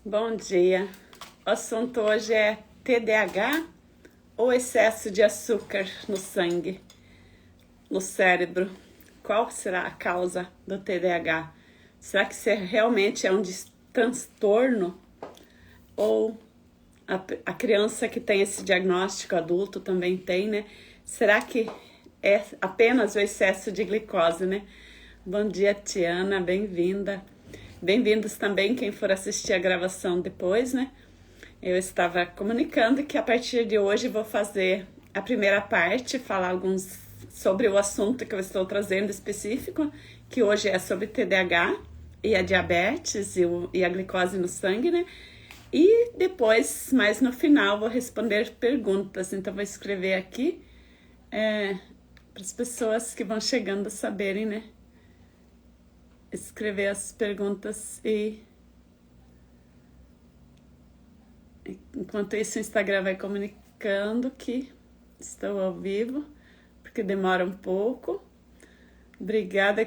Bom dia. O assunto hoje é TDAH ou excesso de açúcar no sangue, no cérebro. Qual será a causa do TDAH? Será que isso realmente é um transtorno? Ou a criança que tem esse diagnóstico, adulto também tem, né? Será que é apenas o excesso de glicose, né? Bom dia, Tiana, bem-vinda. Bem-vindos também quem for assistir a gravação depois, né? Eu estava comunicando que a partir de hoje vou fazer a primeira parte, falar alguns sobre o assunto que eu estou trazendo específico, que hoje é sobre TDAH e a diabetes e a glicose no sangue, né? E depois, mais no final, vou responder perguntas. Então, vou escrever aqui para as pessoas que vão chegando saberem, né? Escrever as perguntas e enquanto isso o Instagram vai comunicando que estou ao vivo, porque demora um pouco. Obrigada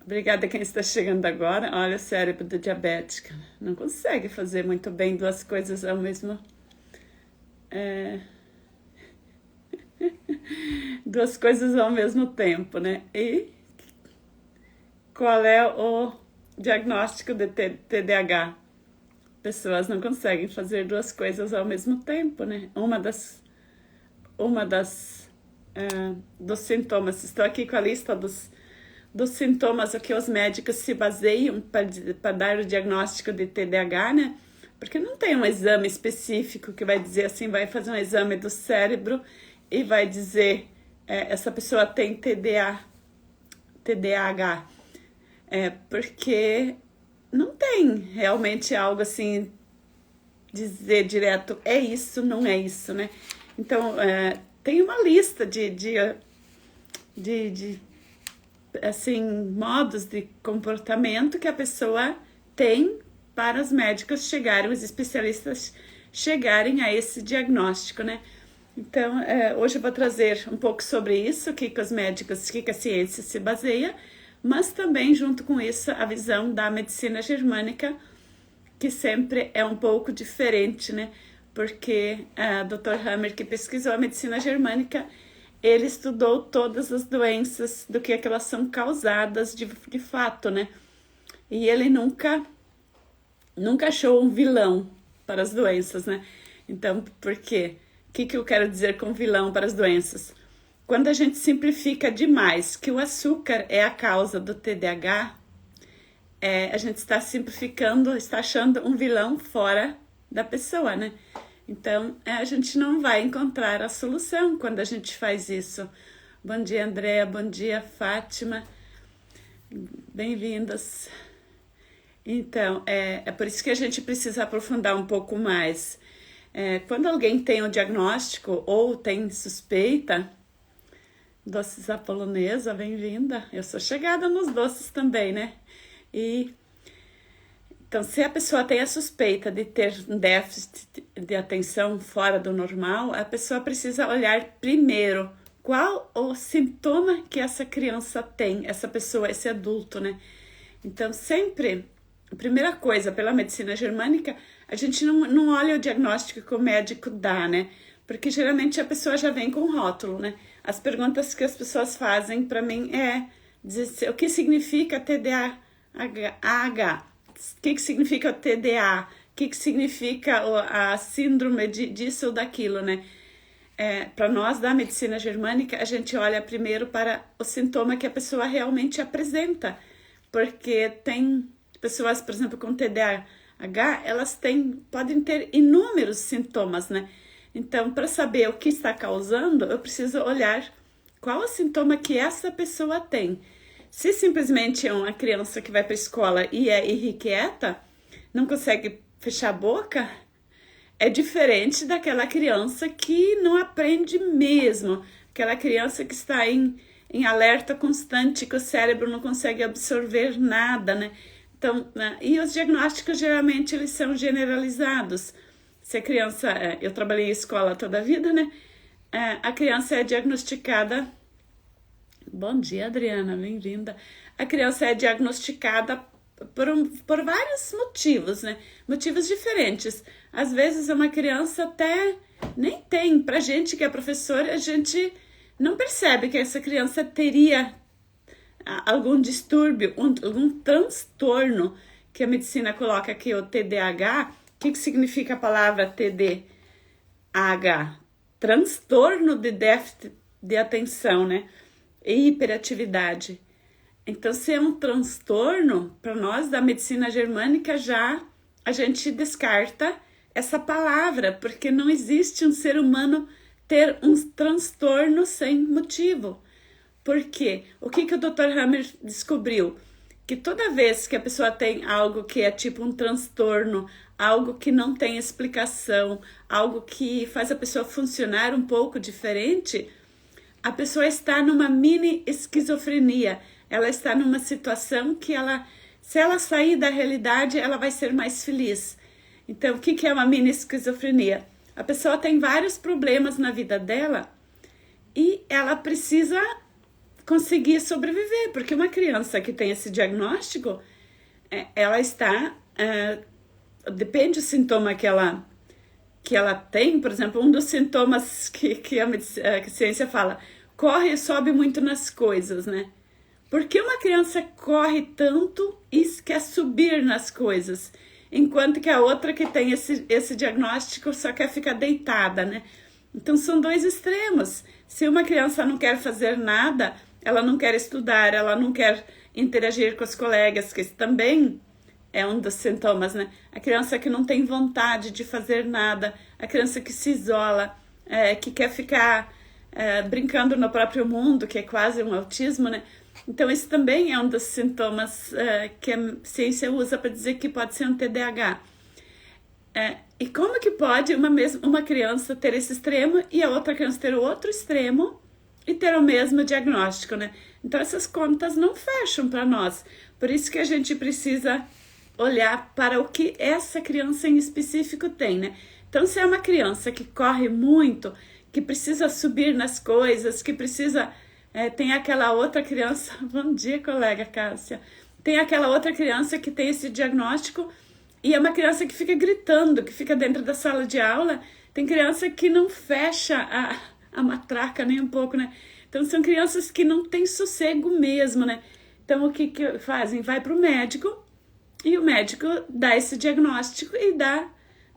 Obrigada quem está chegando agora. Olha o cérebro do diabético. Não consegue fazer muito bem duas coisas ao mesmo duas coisas ao mesmo tempo, né? E qual é o diagnóstico de TDAH? Pessoas não conseguem fazer duas coisas ao mesmo tempo, né? Dos sintomas. Estou aqui com a lista dos sintomas a que os médicos se baseiam para dar o diagnóstico de TDAH, né? Porque não tem um exame específico que vai dizer assim, vai fazer um exame do cérebro e vai dizer essa pessoa tem TDAH. Porque não tem realmente algo assim, dizer direto, é isso, não é isso, né? Então, tem uma lista de assim, modos de comportamento que a pessoa tem para os médicos chegarem, os especialistas chegarem a esse diagnóstico, né? Então, hoje eu vou trazer um pouco sobre isso, o que os médicos, o que a ciência se baseia, mas também, junto com isso, a visão da medicina germânica, que sempre é um pouco diferente, né? Porque o Dr. Hammer, que pesquisou a medicina germânica, ele estudou todas as doenças, do que elas são causadas de fato, né? E ele nunca achou um vilão para as doenças, né? Então, por quê? O que eu quero dizer com vilão para as doenças? Quando a gente simplifica demais que o açúcar é a causa do TDAH, a gente está simplificando, está achando um vilão fora da pessoa, né? Então, a gente não vai encontrar a solução quando a gente faz isso. Bom dia, Andréa. Bom dia, Fátima. Bem-vindas. Então, é por isso que a gente precisa aprofundar um pouco mais. Quando alguém tem um diagnóstico ou tem suspeita, doces à polonesa, bem-vinda. Eu sou chegada nos doces também, né? Então, se a pessoa tem a suspeita de ter um déficit de atenção fora do normal, a pessoa precisa olhar primeiro qual o sintoma que essa criança tem, essa pessoa, esse adulto, né? Então, sempre, a primeira coisa, pela medicina germânica, a gente não olha o diagnóstico que o médico dá, né? Porque geralmente a pessoa já vem com rótulo, né? As perguntas que as pessoas fazem para mim dizer o que significa TDAH, o que significa o TDA, o que significa a síndrome disso ou daquilo, né? Para nós da medicina germânica, a gente olha primeiro para o sintoma que a pessoa realmente apresenta, porque tem pessoas, por exemplo, com TDAH, elas podem ter inúmeros sintomas, né? Então, para saber o que está causando, eu preciso olhar qual o sintoma que essa pessoa tem. Se simplesmente é uma criança que vai para a escola e é irrequieta, não consegue fechar a boca, é diferente daquela criança que não aprende mesmo, aquela criança que está em alerta constante, que o cérebro não consegue absorver nada, né? Então, e os diagnósticos geralmente eles são generalizados. Se a criança, eu trabalhei em escola toda a vida, né? A criança é diagnosticada. Bom dia, Adriana, bem-vinda. a criança é diagnosticada por vários motivos, né? Motivos diferentes. Às vezes uma criança até nem tem. Pra gente que é professora, a gente não percebe que essa criança teria algum distúrbio, algum transtorno, que a medicina coloca aqui, o TDAH. O que significa a palavra TDAH? Transtorno de déficit de atenção, né? E hiperatividade. Então, se é um transtorno, para nós da medicina germânica, já a gente descarta essa palavra, porque não existe um ser humano ter um transtorno sem motivo. Por quê? O que o Dr. Hammer descobriu? Que toda vez que a pessoa tem algo que é tipo um transtorno, algo que não tem explicação, algo que faz a pessoa funcionar um pouco diferente, a pessoa está numa mini esquizofrenia. Ela está numa situação que se ela sair da realidade, ela vai ser mais feliz. Então, o que é uma mini esquizofrenia? A pessoa tem vários problemas na vida dela e ela precisa conseguir sobreviver, porque uma criança que tem esse diagnóstico, ela está... depende do sintoma que ela tem. Por exemplo, um dos sintomas que a ciência fala, corre e sobe muito nas coisas, né? Por que uma criança corre tanto e quer subir nas coisas, enquanto que a outra que tem esse diagnóstico só quer ficar deitada, né? Então são dois extremos. Se uma criança não quer fazer nada, ela não quer estudar, ela não quer interagir com os colegas, que também é um dos sintomas, né? A criança que não tem vontade de fazer nada, a criança que se isola, que quer ficar brincando no próprio mundo, que é quase um autismo, né? Então, esse também é um dos sintomas que a ciência usa para dizer que pode ser um TDAH. E como que pode uma criança ter esse extremo e a outra criança ter o outro extremo e ter o mesmo diagnóstico, né? Então, essas contas não fecham para nós. Por isso que a gente precisa olhar para o que essa criança em específico tem, né? Então, se é uma criança que corre muito, que precisa subir nas coisas, que precisa... tem aquela outra criança... Bom dia, colega Cássia. Tem aquela outra criança que tem esse diagnóstico e é uma criança que fica gritando, que fica dentro da sala de aula. Tem criança que não fecha a matraca nem um pouco, né? Então, são crianças que não têm sossego mesmo, né? Então, o que fazem? Vai para o médico e o médico dá esse diagnóstico e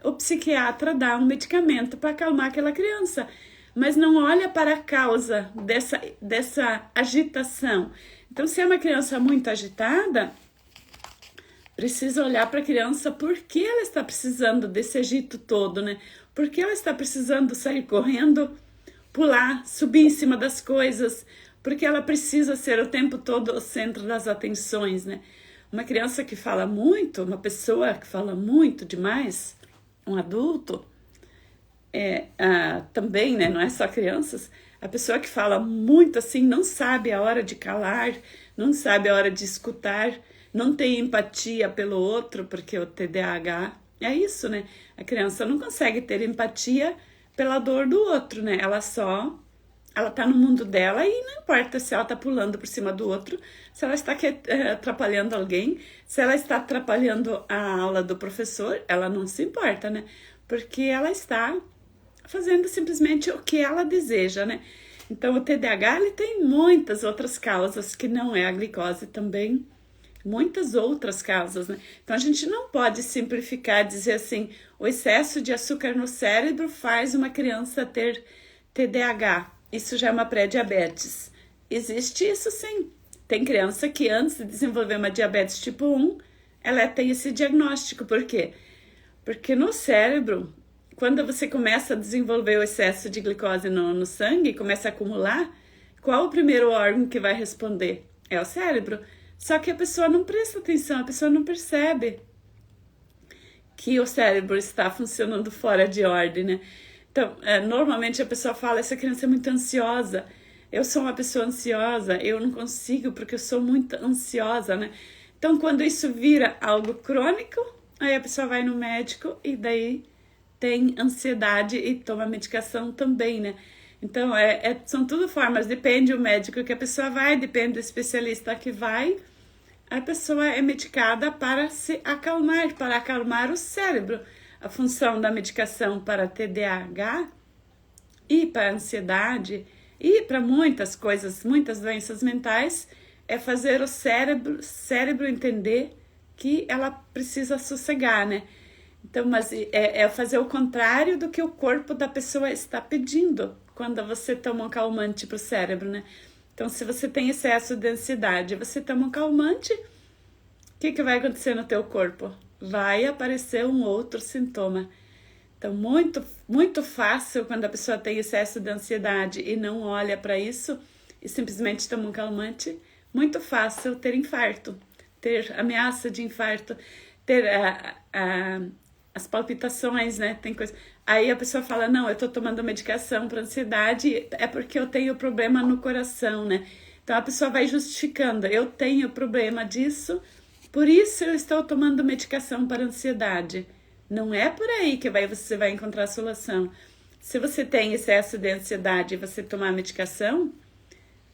o psiquiatra dá um medicamento para acalmar aquela criança. Mas não olha para a causa dessa agitação. Então, se é uma criança muito agitada, precisa olhar para a criança por que ela está precisando desse agito todo, né? Por que ela está precisando sair correndo, pular, subir em cima das coisas, porque ela precisa ser o tempo todo o centro das atenções, né? Uma criança que fala muito, uma pessoa que fala muito demais, um adulto... também, né, não é só crianças, a pessoa que fala muito assim não sabe a hora de calar, não sabe a hora de escutar, não tem empatia pelo outro, porque o TDAH é isso, né? A criança não consegue ter empatia pela dor do outro, né? Ela tá no mundo dela e não importa se ela tá pulando por cima do outro, se ela está atrapalhando alguém, se ela está atrapalhando a aula do professor, ela não se importa, né? Porque ela está fazendo simplesmente o que ela deseja, né? Então, o TDAH, ele tem muitas outras causas, que não é a glicose também, muitas outras causas, né? Então, a gente não pode simplificar, dizer assim, o excesso de açúcar no cérebro faz uma criança ter TDAH. Isso já é uma pré-diabetes. Existe isso sim. Tem criança que antes de desenvolver uma diabetes tipo 1, ela tem esse diagnóstico. Por quê? Porque no cérebro, quando você começa a desenvolver o excesso de glicose no sangue, começa a acumular, qual o primeiro órgão que vai responder? É o cérebro. Só que a pessoa não presta atenção, a pessoa não percebe que o cérebro está funcionando fora de ordem, né? Então, normalmente a pessoa fala, essa criança é muito ansiosa. Eu sou uma pessoa ansiosa, eu não consigo porque eu sou muito ansiosa, né? Então, quando isso vira algo crônico, aí a pessoa vai no médico e daí tem ansiedade e toma medicação também, né? Então, são tudo formas, depende do médico que a pessoa vai, depende do especialista que vai, a pessoa é medicada para se acalmar, para acalmar o cérebro. A função da medicação para TDAH e para ansiedade e para muitas coisas, muitas doenças mentais, é fazer o cérebro entender que ela precisa sossegar, né? Então, mas é fazer o contrário do que o corpo da pessoa está pedindo quando você toma um calmante para o cérebro, né? Então, se você tem excesso de ansiedade, você toma um calmante, o que vai acontecer no teu corpo? Vai aparecer um outro sintoma. Então, muito fácil quando a pessoa tem excesso de ansiedade e não olha para isso e simplesmente toma um calmante, muito fácil ter infarto, ter ameaça de infarto, ter as palpitações, né? Tem coisa. Aí a pessoa fala, não, eu tô tomando medicação para ansiedade, é porque eu tenho problema no coração, né? Então a pessoa vai justificando, eu tenho problema disso, por isso eu estou tomando medicação para ansiedade. Não é por aí que você vai encontrar a solução. Se você tem excesso de ansiedade e você tomar medicação,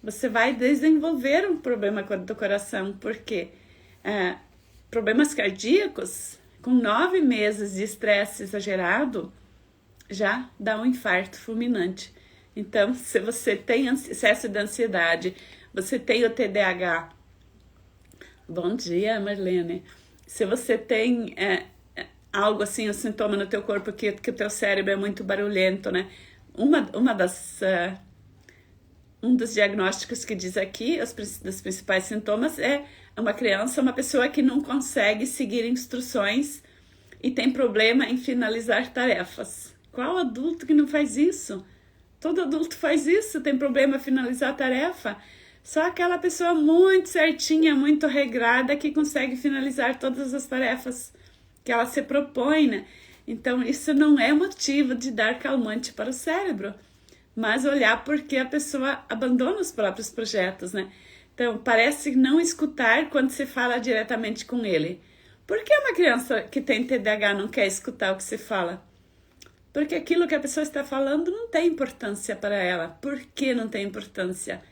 você vai desenvolver um problema do coração, porque problemas cardíacos, com 9 meses de estresse exagerado, já dá um infarto fulminante. Então, se você tem excesso de ansiedade, você tem o TDAH. Bom dia, Marlene. Se você tem algo assim, um sintoma no teu corpo que o teu cérebro é muito barulhento, né? Um dos diagnósticos que diz aqui, dos principais sintomas, é uma criança, uma pessoa que não consegue seguir instruções e tem problema em finalizar tarefas. Qual adulto que não faz isso? Todo adulto faz isso, tem problema em finalizar a tarefa. Só aquela pessoa muito certinha, muito regrada, que consegue finalizar todas as tarefas que ela se propõe, né? Então, isso não é motivo de dar calmante para o cérebro, mas olhar porque a pessoa abandona os próprios projetos, né? Então, parece não escutar quando se fala diretamente com ele. Por que uma criança que tem TDAH não quer escutar o que se fala? Porque aquilo que a pessoa está falando não tem importância para ela. Por que não tem importância?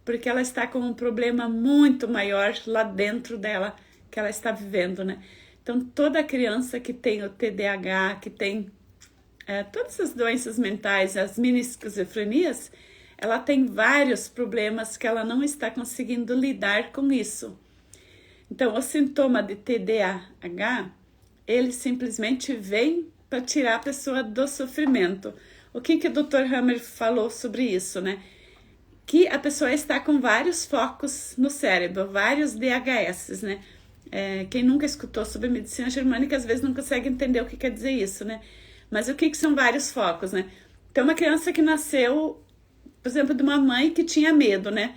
Porque ela está com um problema muito maior lá dentro dela, que ela está vivendo, né? Então, toda criança que tem o TDAH, que tem todas as doenças mentais, as mini esquizofrenias, ela tem vários problemas que ela não está conseguindo lidar com isso. Então, o sintoma de TDAH, ele simplesmente vem para tirar a pessoa do sofrimento. O que o Dr. Hammer falou sobre isso, né? Que a pessoa está com vários focos no cérebro, vários DHS, né? Quem nunca escutou sobre medicina germânica, às vezes não consegue entender o que quer dizer isso, né? Mas o que são vários focos, né? Então, uma criança que nasceu, por exemplo, de uma mãe que tinha medo, né?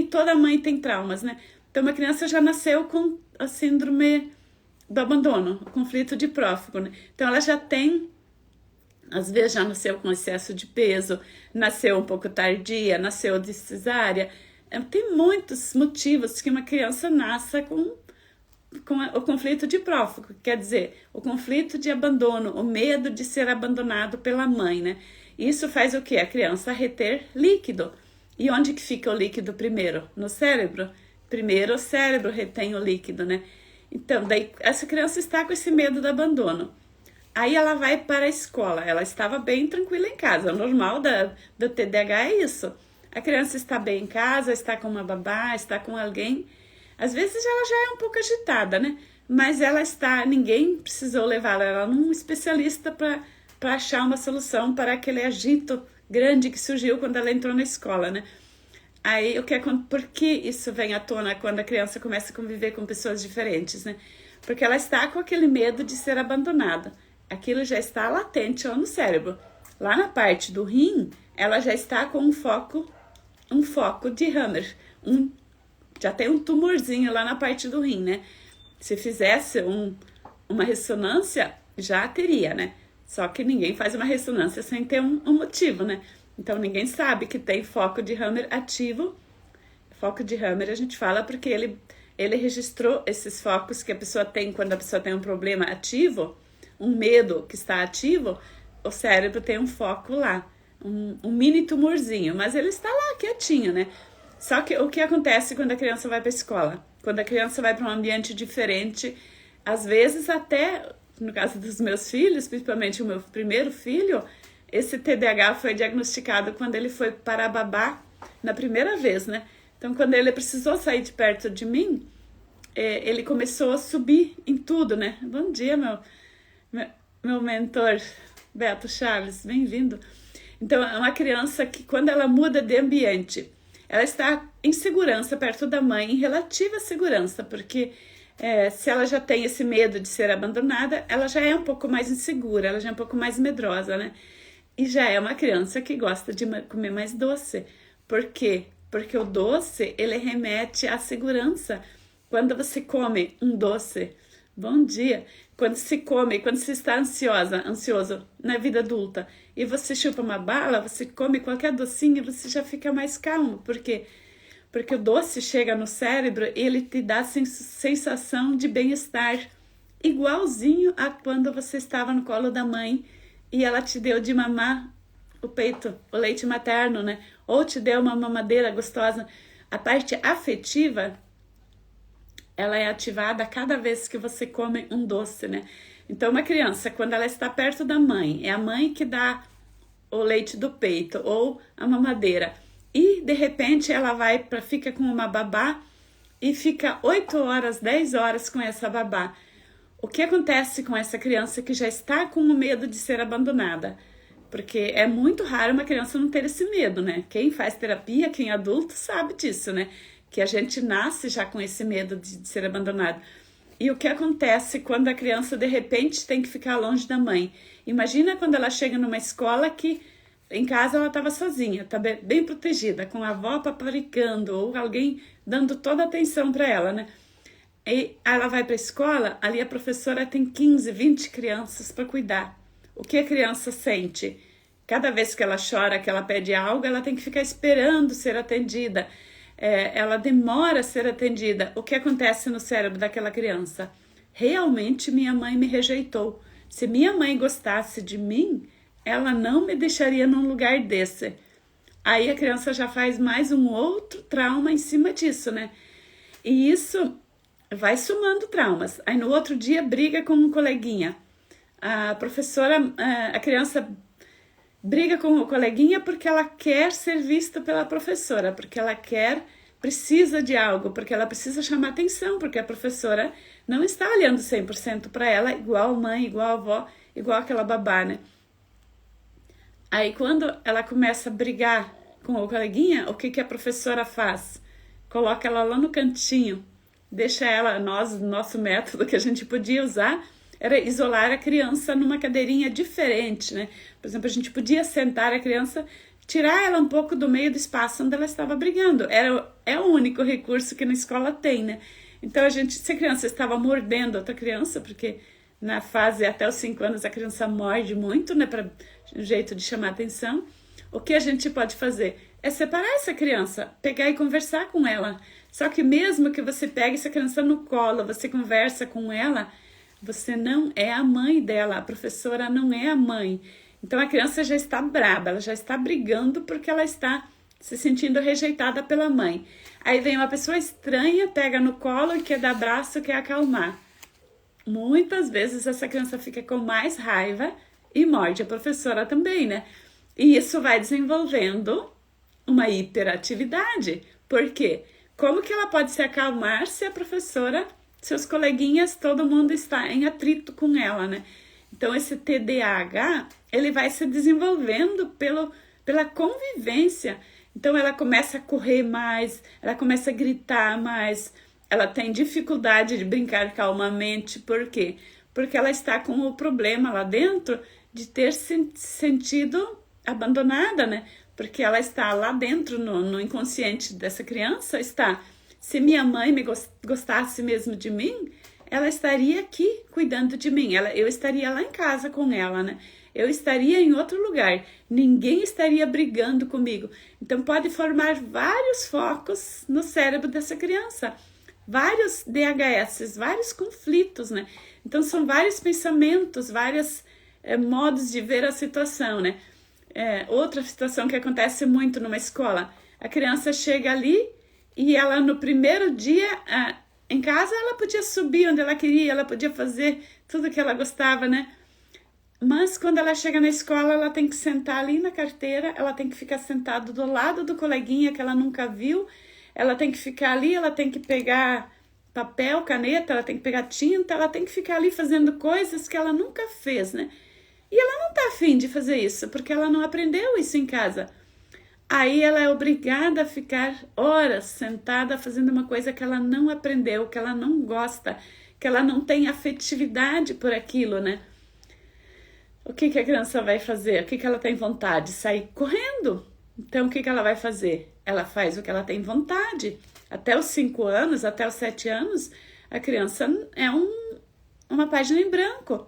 Toda mãe tem traumas, né? Então, uma criança já nasceu com a síndrome do abandono, o conflito de prófugo, né? Então, ela já tem, às vezes já nasceu com excesso de peso, nasceu um pouco tardia, nasceu de cesárea. Tem muitos motivos que uma criança nasça com o conflito de prófugo, quer dizer, o conflito de abandono, o medo de ser abandonado pela mãe, né? Isso faz o quê? A criança reter líquido. E onde que fica o líquido primeiro? No cérebro? Primeiro o cérebro retém o líquido, né? Então, daí essa criança está com esse medo do abandono. Aí ela vai para a escola, ela estava bem tranquila em casa. O normal do TDAH é isso. A criança está bem em casa, está com uma babá, está com alguém. Às vezes ela já é um pouco agitada, né? Mas ninguém precisou levá-la, ela num especialista para achar uma solução para aquele agito grande que surgiu quando ela entrou na escola, né? Aí, por que isso vem à tona quando a criança começa a conviver com pessoas diferentes, né? Porque ela está com aquele medo de ser abandonada. Aquilo já está latente lá no cérebro. Lá na parte do rim, ela já está com um foco de Hammer. Já tem um tumorzinho lá na parte do rim, né? Se fizesse uma ressonância, já teria, né? Só que ninguém faz uma ressonância sem ter um motivo, né? Então, ninguém sabe que tem foco de Hammer ativo. Foco de Hammer a gente fala porque ele registrou esses focos que a pessoa tem quando a pessoa tem um problema ativo, um medo que está ativo, o cérebro tem um foco lá, um mini tumorzinho, mas ele está lá quietinho, né? Só que o que acontece quando a criança vai para a escola? Quando a criança vai para um ambiente diferente, às vezes até, no caso dos meus filhos, principalmente o meu primeiro filho, esse TDAH foi diagnosticado quando ele foi para a babá na primeira vez, né? Então, quando ele precisou sair de perto de mim, ele começou a subir em tudo, né? Bom dia, meu mentor, Beto Chaves, bem-vindo. Então, é uma criança que, quando ela muda de ambiente, ela está em segurança perto da mãe, em relativa segurança, porque se ela já tem esse medo de ser abandonada, ela já é um pouco mais insegura, ela já é um pouco mais medrosa, né? E já é uma criança que gosta de comer mais doce. Por quê? Porque o doce, ele remete à segurança. Quando você come um doce, bom dia, quando você está ansioso na vida adulta, e você chupa uma bala, você come qualquer docinho, você já fica mais calmo. Por quê? Porque o doce chega no cérebro e ele te dá sensação de bem-estar, igualzinho a quando você estava no colo da mãe e ela te deu de mamar o peito, o leite materno, né? Ou te deu uma mamadeira gostosa. A parte afetiva, ela é ativada cada vez que você come um doce, né? Então, uma criança, quando ela está perto da mãe, é a mãe que dá o leite do peito ou a mamadeira, e de repente ela fica com uma babá e fica 8 horas, 10 horas com essa babá. O que acontece com essa criança que já está com o medo de ser abandonada? Porque é muito raro uma criança não ter esse medo, né? Quem faz terapia, quem é adulto, sabe disso, né? Que a gente nasce já com esse medo de ser abandonado. E o que acontece quando a criança, de repente, tem que ficar longe da mãe? Imagina quando ela chega numa escola que em casa ela estava sozinha, tá bem protegida, com a avó paparicando ou alguém dando toda a atenção para ela, né? E ela vai para a escola, ali a professora tem 15, 20 crianças para cuidar. O que a criança sente? Cada vez que ela chora, que ela pede algo, ela tem que ficar esperando ser atendida. Ela demora a ser atendida. O que acontece no cérebro daquela criança? Realmente minha mãe me rejeitou. Se minha mãe gostasse de mim, ela não me deixaria num lugar desse. Aí a criança já faz mais um outro trauma em cima disso, né? E isso vai somando traumas. Aí no outro dia briga com um coleguinha. A criança briga com o coleguinha porque ela quer ser vista pela professora, porque ela precisa de algo, porque ela precisa chamar atenção, porque a professora não está olhando 100% para ela, igual mãe, igual avó, igual aquela babá, né? Aí quando ela começa a brigar com o coleguinha, o que a professora faz? Coloca ela lá no cantinho, deixa ela, nosso método que a gente podia usar era isolar a criança numa cadeirinha diferente, né? Por exemplo, a gente podia sentar a criança, tirar ela um pouco do meio do espaço onde ela estava brigando. É o único recurso que na escola tem, né? Então, se a criança estava mordendo outra criança, porque na fase até os 5 anos a criança morde muito, né? Para um jeito de chamar atenção. O que a gente pode fazer? É separar essa criança, pegar e conversar com ela. Só que mesmo que você pegue essa criança no colo, você conversa com ela, você não é a mãe dela, a professora não é a mãe. Então a criança já está braba, ela já está brigando porque ela está se sentindo rejeitada pela mãe. Aí vem uma pessoa estranha, pega no colo e quer dar abraço, quer acalmar. Muitas vezes essa criança fica com mais raiva e morde a professora também, né? E isso vai desenvolvendo uma hiperatividade. Por quê? Como que ela pode se acalmar se a professora, seus coleguinhas, todo mundo está em atrito com ela, né? Então, esse TDAH, ele vai se desenvolvendo pela convivência. Então, ela começa a correr mais, ela começa a gritar mais, ela tem dificuldade de brincar calmamente. Por quê? Porque ela está com o problema lá dentro de ter se sentido abandonada, né? Porque ela está lá dentro, no inconsciente dessa criança, está... Se minha mãe me gostasse mesmo de mim, ela estaria aqui cuidando de mim. Eu estaria lá em casa com ela, né? Eu estaria em outro lugar. Ninguém estaria brigando comigo. Então, pode formar vários focos no cérebro dessa criança. Vários DHS, vários conflitos, né? Então, são vários pensamentos, vários modos de ver a situação, né? Outra situação que acontece muito numa escola. A criança chega ali e ela, no primeiro dia, Em casa ela podia subir onde ela queria, ela podia fazer tudo que ela gostava, né? Mas quando ela chega na escola, ela tem que sentar ali na carteira, ela tem que ficar sentada do lado do coleguinha que ela nunca viu, ela tem que ficar ali, ela tem que pegar papel, caneta, ela tem que pegar tinta, ela tem que ficar ali fazendo coisas que ela nunca fez, né? E ela não tá afim de fazer isso, porque ela não aprendeu isso em casa. Aí ela é obrigada a ficar horas sentada fazendo uma coisa que ela não aprendeu, que ela não gosta, que ela não tem afetividade por aquilo, né? O que a criança vai fazer? O que ela tem vontade? Sair correndo. Então, o que ela vai fazer? Ela faz o que ela tem vontade. Até os 5 anos, até os 7 anos, a criança é uma página em branco.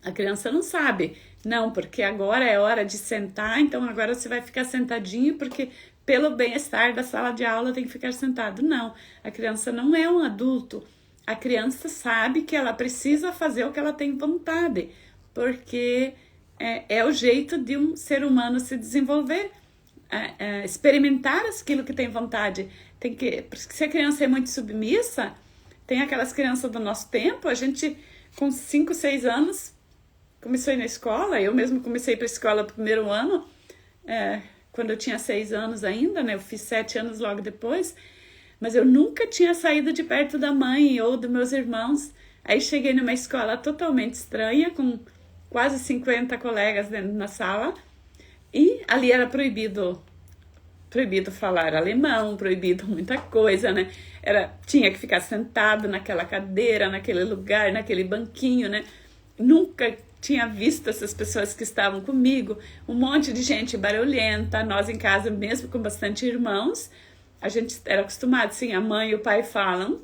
A criança não sabe. Não, porque agora é hora de sentar, então agora você vai ficar sentadinho, porque pelo bem-estar da sala de aula tem que ficar sentado. Não, a criança não é um adulto. A criança sabe que ela precisa fazer o que ela tem vontade, porque é o jeito de um ser humano se desenvolver, experimentar aquilo que tem vontade. Porque se a criança é muito submissa, tem aquelas crianças do nosso tempo, a gente com 5, 6 anos começou a ir na escola, eu mesmo comecei para a escola no primeiro ano, quando eu tinha 6 anos ainda, né? Eu fiz 7 anos logo depois, mas eu nunca tinha saído de perto da mãe ou dos meus irmãos. Aí cheguei numa escola totalmente estranha, com quase 50 colegas dentro na sala, e ali era proibido falar alemão, proibido muita coisa, né? Tinha que ficar sentado naquela cadeira, naquele lugar, naquele banquinho, né? Nunca tinha visto essas pessoas que estavam comigo, um monte de gente barulhenta, nós em casa mesmo com bastante irmãos, a gente era acostumado, assim, a mãe e o pai falam,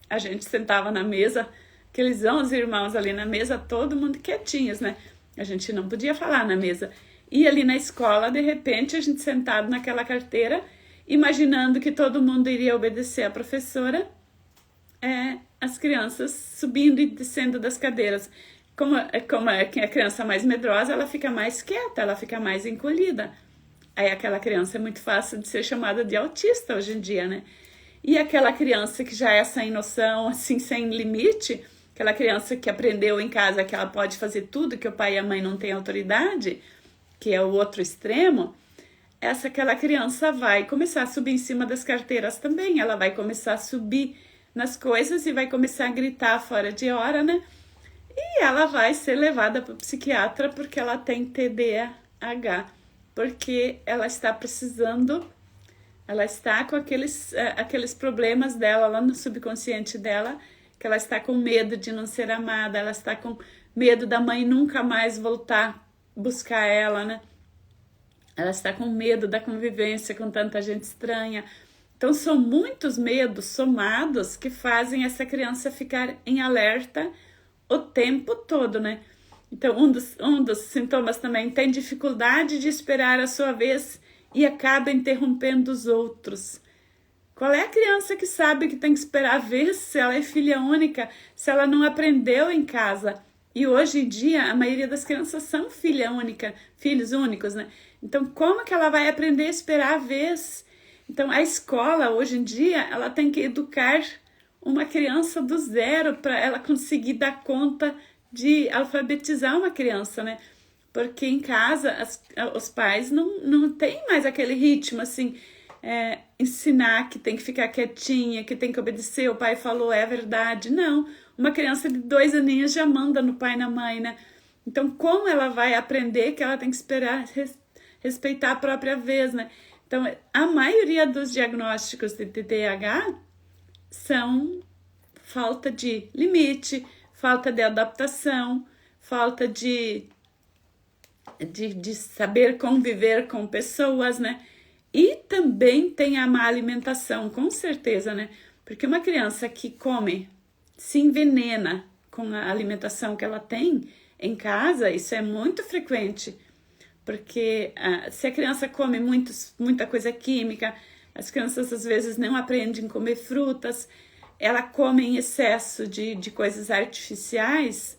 a gente sentava na mesa, aqueles 11 irmãos ali na mesa, todo mundo quietinhos, né? A gente não podia falar na mesa. E ali na escola, de repente, a gente sentado naquela carteira, imaginando que todo mundo iria obedecer à professora, as crianças subindo e descendo das cadeiras. Como a criança mais medrosa, ela fica mais quieta, ela fica mais encolhida. Aí aquela criança é muito fácil de ser chamada de autista hoje em dia, né? E aquela criança que já é sem noção, assim, sem limite, aquela criança que aprendeu em casa que ela pode fazer tudo, que o pai e a mãe não têm autoridade, que é o outro extremo, aquela criança vai começar a subir em cima das carteiras também, ela vai começar a subir nas coisas e vai começar a gritar fora de hora, né? E ela vai ser levada para o psiquiatra porque ela tem TDAH, porque ela está precisando, ela está com aqueles problemas dela lá no subconsciente dela, que ela está com medo de não ser amada, ela está com medo da mãe nunca mais voltar buscar ela, né? Ela está com medo da convivência com tanta gente estranha. Então, são muitos medos somados que fazem essa criança ficar em alerta o tempo todo, né? Então, um dos sintomas também tem dificuldade de esperar a sua vez e acaba interrompendo os outros. Qual é a criança que sabe que tem que esperar a vez se ela é filha única, se ela não aprendeu em casa? E hoje em dia, a maioria das crianças são filha única, filhos únicos, né? Então, como que ela vai aprender a esperar a vez? Então, a escola, hoje em dia, ela tem que educar uma criança do zero para ela conseguir dar conta de alfabetizar uma criança, né? Porque em casa, os pais não têm mais aquele ritmo, assim, ensinar que tem que ficar quietinha, que tem que obedecer, o pai falou, é verdade. Não, uma criança de 2 aninhos já manda no pai e na mãe, né? Então, como ela vai aprender que ela tem que esperar, respeitar a própria vez, né? Então, a maioria dos diagnósticos de TDAH são falta de limite, falta de adaptação, falta de saber conviver com pessoas, né? E também tem a má alimentação, com certeza, né? Porque uma criança que come, se envenena com a alimentação que ela tem em casa, isso é muito frequente. Porque se a criança come muita coisa química, as crianças às vezes não aprendem a comer frutas, ela come em excesso de coisas artificiais,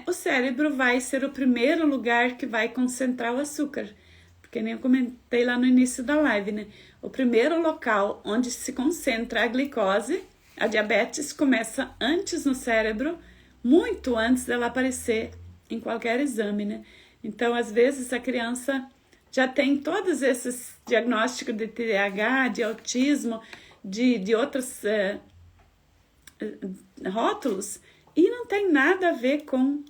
o cérebro vai ser o primeiro lugar que vai concentrar o açúcar. Porque nem eu comentei lá no início da live, né? O primeiro local onde se concentra a glicose a diabetes começa antes no cérebro, muito antes dela aparecer em qualquer exame, né? Então, às vezes, a criança já tem todos esses diagnósticos de TDAH, de autismo, de outros rótulos, e não tem nada a ver com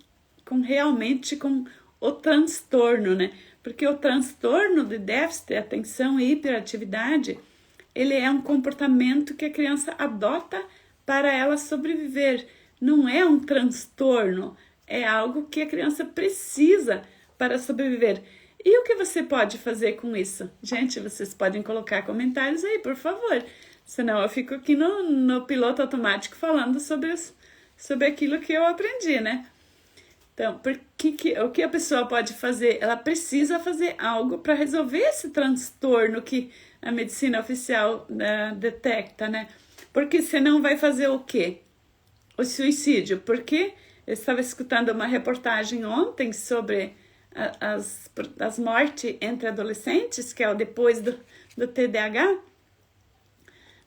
realmente com o transtorno, né? Porque o transtorno de déficit de atenção e hiperatividade, ele é um comportamento que a criança adota para ela sobreviver. Não é um transtorno, é algo que a criança precisa para sobreviver. E o que você pode fazer com isso? Gente, vocês podem colocar comentários aí, por favor. Senão eu fico aqui no piloto automático falando sobre aquilo que eu aprendi, né? Então, o que a pessoa pode fazer? Ela precisa fazer algo para resolver esse transtorno que a medicina oficial detecta, né? Porque senão vai fazer o quê? O suicídio. Porque eu estava escutando uma reportagem ontem sobre as mortes entre adolescentes, que é o depois do TDAH.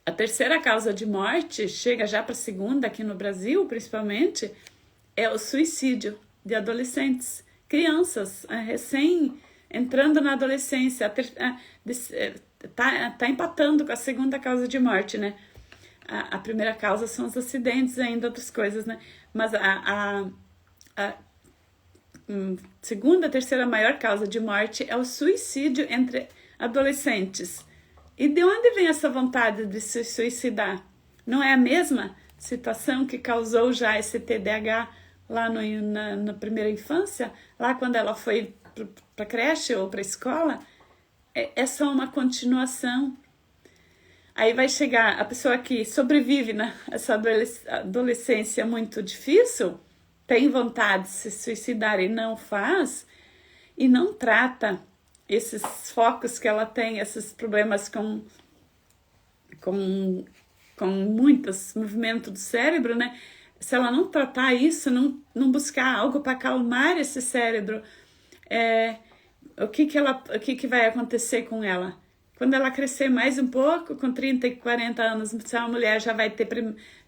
A terceira causa de morte, chega já para a segunda aqui no Brasil, principalmente, é o suicídio de adolescentes, crianças, recém entrando na adolescência, tá empatando com a segunda causa de morte, né? A primeira causa são os acidentes, ainda outras coisas, né? Mas a segunda, terceira maior causa de morte é o suicídio entre adolescentes. E de onde vem essa vontade de se suicidar? Não é a mesma situação que causou já esse TDAH lá na primeira infância, lá quando ela foi para a creche ou para a escola? É só uma continuação. Aí vai chegar a pessoa que sobrevive nessa adolescência muito difícil, tem vontade de se suicidar e não faz, e não trata esses focos que ela tem, esses problemas com muitos movimentos do cérebro, né? Se ela não tratar isso, não buscar algo para acalmar esse cérebro, o que vai acontecer com ela? Quando ela crescer mais um pouco, com 30 e 40 anos, se a mulher já vai ter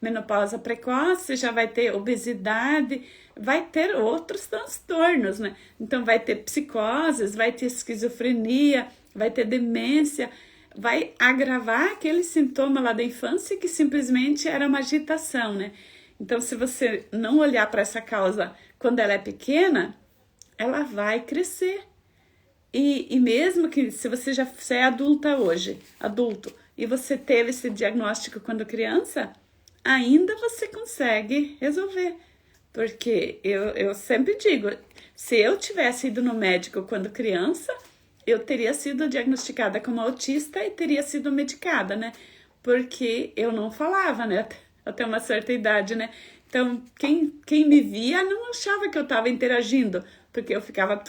menopausa precoce, já vai ter obesidade, vai ter outros transtornos, né? Então vai ter psicoses, vai ter esquizofrenia, vai ter demência, vai agravar aquele sintoma lá da infância que simplesmente era uma agitação, né? Então, se você não olhar para essa causa quando ela é pequena, ela vai crescer. E mesmo que se você é adulta hoje, adulto, e você teve esse diagnóstico quando criança, ainda você consegue resolver. Porque eu sempre digo, se eu tivesse ido no médico quando criança, eu teria sido diagnosticada como autista e teria sido medicada, né? Porque eu não falava, né? Até uma certa idade, né? Então, quem me via não achava que eu estava interagindo, porque eu ficava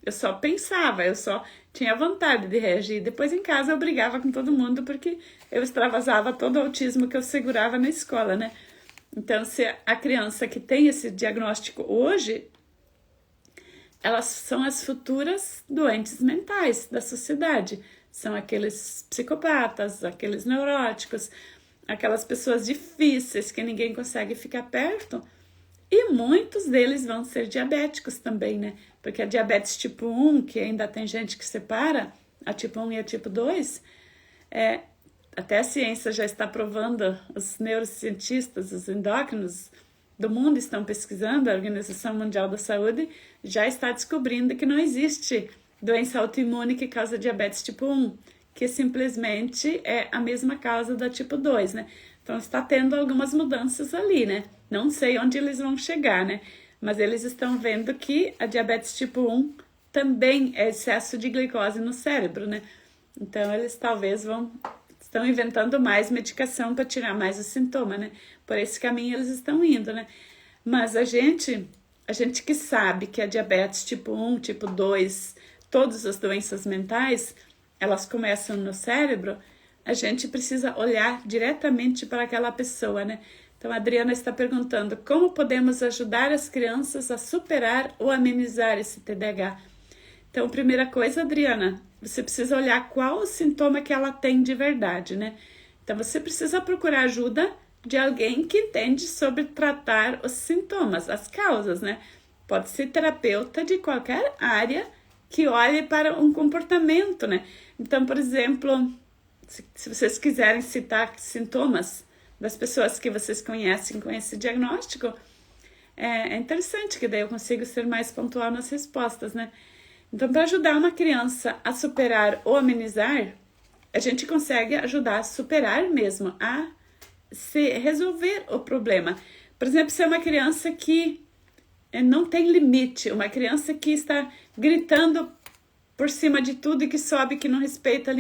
eu só pensava, eu só tinha vontade de reagir. Depois em casa eu brigava com todo mundo porque eu extravasava todo o autismo que eu segurava na escola, né? Então, se a criança que tem esse diagnóstico hoje, elas são as futuras doentes mentais da sociedade. São aqueles psicopatas, aqueles neuróticos, aquelas pessoas difíceis que ninguém consegue ficar perto. E muitos deles vão ser diabéticos também, né? Porque a diabetes tipo 1, que ainda tem gente que separa, a tipo 1 e a tipo 2, até a ciência já está provando, os neurocientistas, os endócrinos do mundo estão pesquisando, a Organização Mundial da Saúde já está descobrindo que não existe doença autoimune que causa diabetes tipo 1, que simplesmente é a mesma causa da tipo 2, né? Então está tendo algumas mudanças ali, né? Não sei onde eles vão chegar, né? Mas eles estão vendo que a diabetes tipo 1 também é excesso de glicose no cérebro, né? Então eles talvez estão inventando mais medicação para tirar mais o sintoma, né? Por esse caminho eles estão indo, né? Mas a gente que sabe que a diabetes tipo 1, tipo 2, todas as doenças mentais, elas começam no cérebro, a gente precisa olhar diretamente para aquela pessoa, né? Então, a Adriana está perguntando como podemos ajudar as crianças a superar ou amenizar esse TDAH. Então, primeira coisa, Adriana, você precisa olhar qual o sintoma que ela tem de verdade, né? Então, você precisa procurar ajuda de alguém que entende sobre tratar os sintomas, as causas, né? Pode ser terapeuta de qualquer área que olhe para um comportamento, né? Então, por exemplo, se vocês quiserem citar sintomas das pessoas que vocês conhecem com esse diagnóstico, é interessante, que daí eu consigo ser mais pontual nas respostas, né? Então, para ajudar uma criança a superar ou amenizar, a gente consegue ajudar a superar mesmo, a se resolver o problema. Por exemplo, se é uma criança que não tem limite, uma criança que está gritando por cima de tudo e que sobe, que não respeita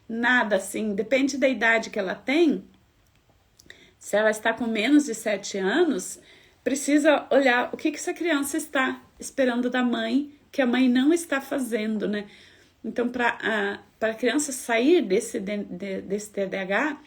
nada, assim, depende da idade que ela tem. Se ela está com menos de 7 anos, precisa olhar o que essa criança está esperando da mãe, que a mãe não está fazendo, né? Então, para a criança sair desse TDAH,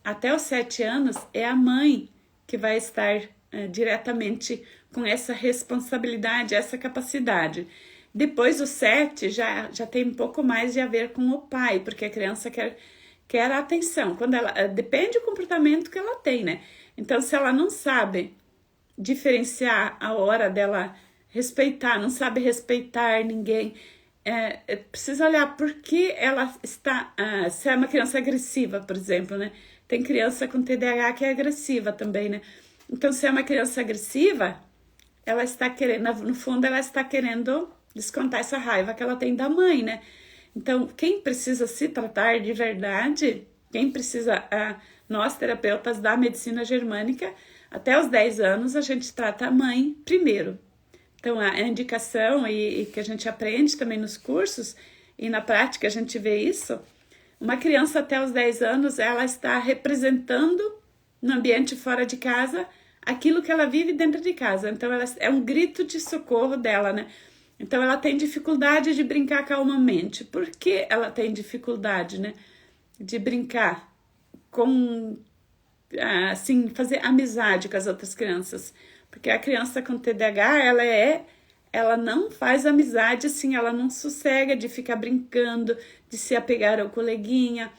até os 7 anos, é a mãe que vai estar diretamente com essa responsabilidade, essa capacidade. Depois dos 7, já tem um pouco mais de a ver com o pai, porque a criança quer a atenção. Quando depende do comportamento que ela tem, né? Então, se ela não sabe diferenciar a hora dela respeitar, não sabe respeitar ninguém, precisa olhar por que ela está... se é uma criança agressiva, por exemplo, né? Tem criança com TDAH que é agressiva também, né? Então, se é uma criança agressiva, ela está querendo, no fundo, ela está querendo descontar essa raiva que ela tem da mãe, né? Então, quem precisa se tratar de verdade, quem precisa, nós terapeutas da medicina germânica, até os 10 anos a gente trata a mãe primeiro. Então, a indicação e que a gente aprende também nos cursos, e na prática a gente vê isso, uma criança até os 10 anos, ela está representando no ambiente fora de casa aquilo que ela vive dentro de casa. Então, é um grito de socorro dela, né? Então, ela tem dificuldade de brincar calmamente. Por que ela tem dificuldade, né? De brincar com, assim, fazer amizade com as outras crianças. Porque a criança com TDAH, ela não faz amizade, assim, ela não sossega de ficar brincando, de se apegar ao coleguinha.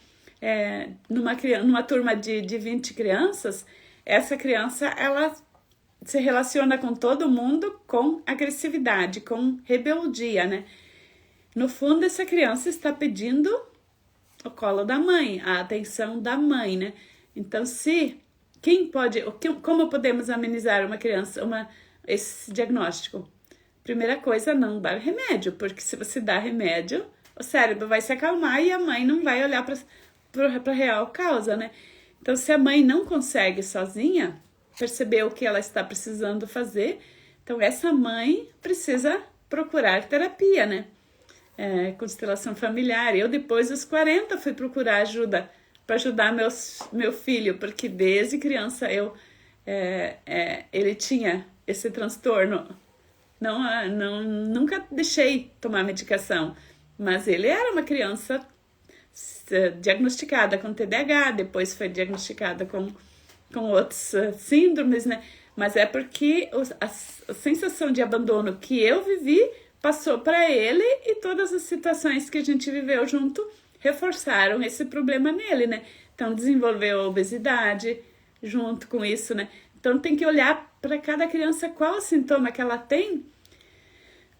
Numa turma de 20 crianças, essa criança, ela se relaciona com todo mundo com agressividade, com rebeldia, né? No fundo, essa criança está pedindo o colo da mãe, a atenção da mãe, né? Então, como podemos amenizar uma criança, esse diagnóstico? Primeira coisa, não dar remédio, porque se você dá remédio, o cérebro vai se acalmar e a mãe não vai olhar para a real causa, né? Então, se a mãe não consegue sozinha perceber o que ela está precisando fazer, então essa mãe precisa procurar terapia, né? Constelação familiar. Eu, depois dos 40, fui procurar ajuda para ajudar meu filho, porque desde criança ele tinha esse transtorno. Nunca deixei tomar medicação, mas ele era uma criança diagnosticada com TDAH, depois foi diagnosticada com outros síndromes, né? Mas é porque a sensação de abandono que eu vivi passou para ele, e todas as situações que a gente viveu junto reforçaram esse problema nele, né? Então desenvolveu a obesidade junto com isso, né? Então tem que olhar para cada criança qual o sintoma que ela tem,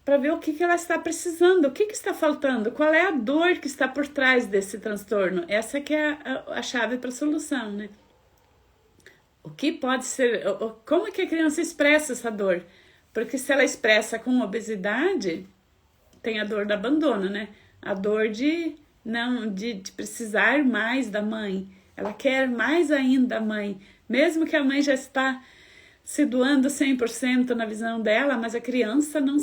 para ver o que ela está precisando, o que está faltando, qual é a dor que está por trás desse transtorno. Essa que é a chave para a solução, né? O que pode ser, como é que a criança expressa essa dor? Porque se ela expressa com obesidade, tem a dor do abandono, né? A dor de precisar mais da mãe. Ela quer mais ainda da mãe, mesmo que a mãe já está se doando 100% na visão dela, mas a criança não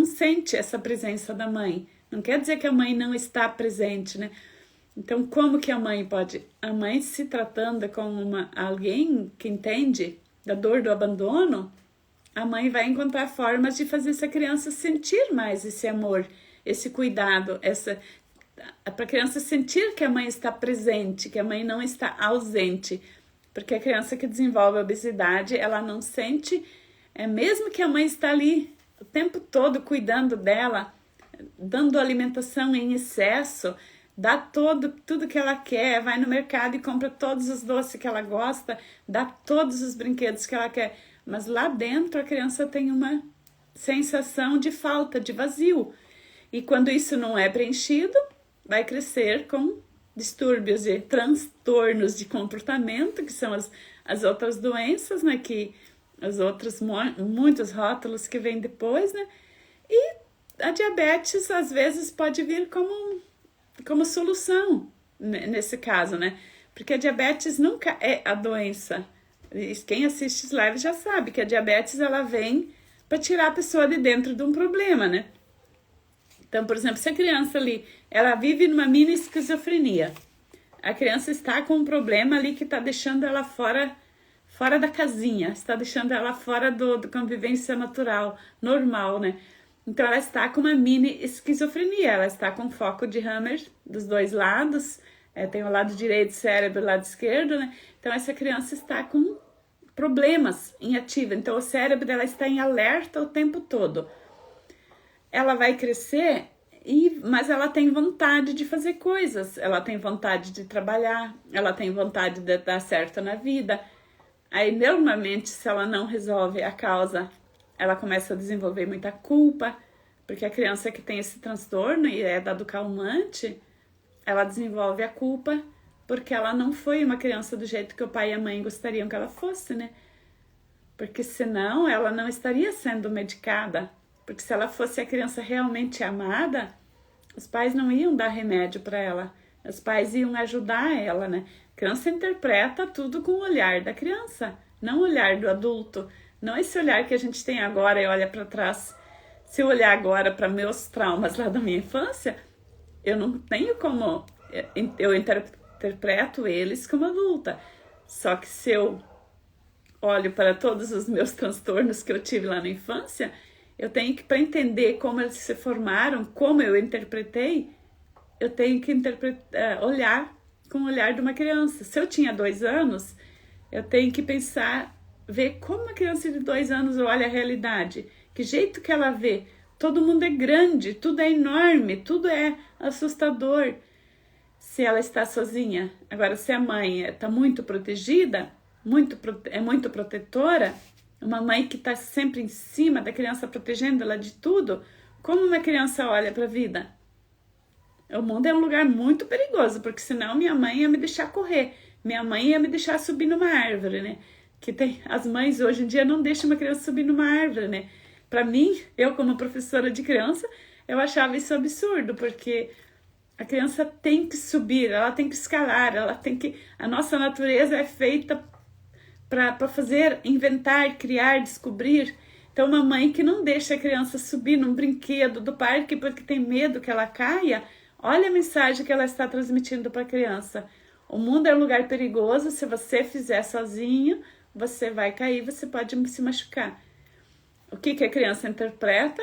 sente essa presença da mãe. Não quer dizer que a mãe não está presente, né? Então, como que a mãe pode? A mãe, se tratando como alguém que entende da dor do abandono, a mãe vai encontrar formas de fazer essa criança sentir mais esse amor, esse cuidado, para a criança sentir que a mãe está presente, que a mãe não está ausente. Porque a criança que desenvolve a obesidade, ela não sente, mesmo que a mãe está ali o tempo todo cuidando dela, dando alimentação em excesso, dá tudo que ela quer, vai no mercado e compra todos os doces que ela gosta, dá todos os brinquedos que ela quer. Mas lá dentro a criança tem uma sensação de falta, de vazio. E quando isso não é preenchido, vai crescer com distúrbios e transtornos de comportamento, que são as outras doenças, né? Que os outros muitos rótulos que vêm depois, né? E a diabetes às vezes pode vir como solução nesse caso, né? Porque a diabetes nunca é a doença. E quem assiste os lives já sabe que a diabetes ela vem para tirar a pessoa de dentro de um problema, né? Então, por exemplo, se a criança ali, ela vive numa mini esquizofrenia, a criança está com um problema ali que está deixando ela fora da casinha, está deixando ela fora do convivência natural, normal, né? Então, ela está com uma mini esquizofrenia, ela está com foco de Hammer dos dois lados, tem o lado direito do cérebro e o lado esquerdo, né? Então, essa criança está com problemas em ativa, então o cérebro dela está em alerta o tempo todo. Ela vai crescer, mas ela tem vontade de fazer coisas, ela tem vontade de trabalhar, ela tem vontade de dar certo na vida. Aí, normalmente, se ela não resolve a causa, ela começa a desenvolver muita culpa, porque a criança que tem esse transtorno e é dado calmante, ela desenvolve a culpa porque ela não foi uma criança do jeito que o pai e a mãe gostariam que ela fosse, né? Porque senão ela não estaria sendo medicada. Porque se ela fosse a criança realmente amada, os pais não iam dar remédio para ela. Os pais iam ajudar ela, né? A criança interpreta tudo com o olhar da criança, não o olhar do adulto. Não esse olhar que a gente tem agora e olha para trás. Se eu olhar agora para meus traumas lá da minha infância, eu não tenho como... Eu interpreto eles como adulta. Só que se eu olho para todos os meus transtornos que eu tive lá na infância, eu tenho que, para entender como eles se formaram, como eu interpretei, eu tenho que olhar com o olhar de uma criança. Se eu tinha 2 anos, eu tenho que pensar, ver como uma criança de 2 anos olha a realidade, que jeito que ela vê. Todo mundo é grande, tudo é enorme, tudo é assustador. Se ela está sozinha. Agora, se a mãe está muito protegida, é muito protetora, uma mãe que está sempre em cima da criança, protegendo ela de tudo, como uma criança olha para a vida? O mundo é um lugar muito perigoso, porque senão minha mãe ia me deixar correr, minha mãe ia me deixar subir numa árvore, né? As mães hoje em dia não deixam uma criança subir numa árvore, né? Para mim, eu como professora de criança, eu achava isso absurdo, porque a criança tem que subir, ela tem que escalar, a nossa natureza é feita para fazer, inventar, criar, descobrir. Então, uma mãe que não deixa a criança subir num brinquedo do parque porque tem medo que ela caia, olha a mensagem que ela está transmitindo para a criança. O mundo é um lugar perigoso, se você fizer sozinho, você vai cair, você pode se machucar. O que a criança interpreta?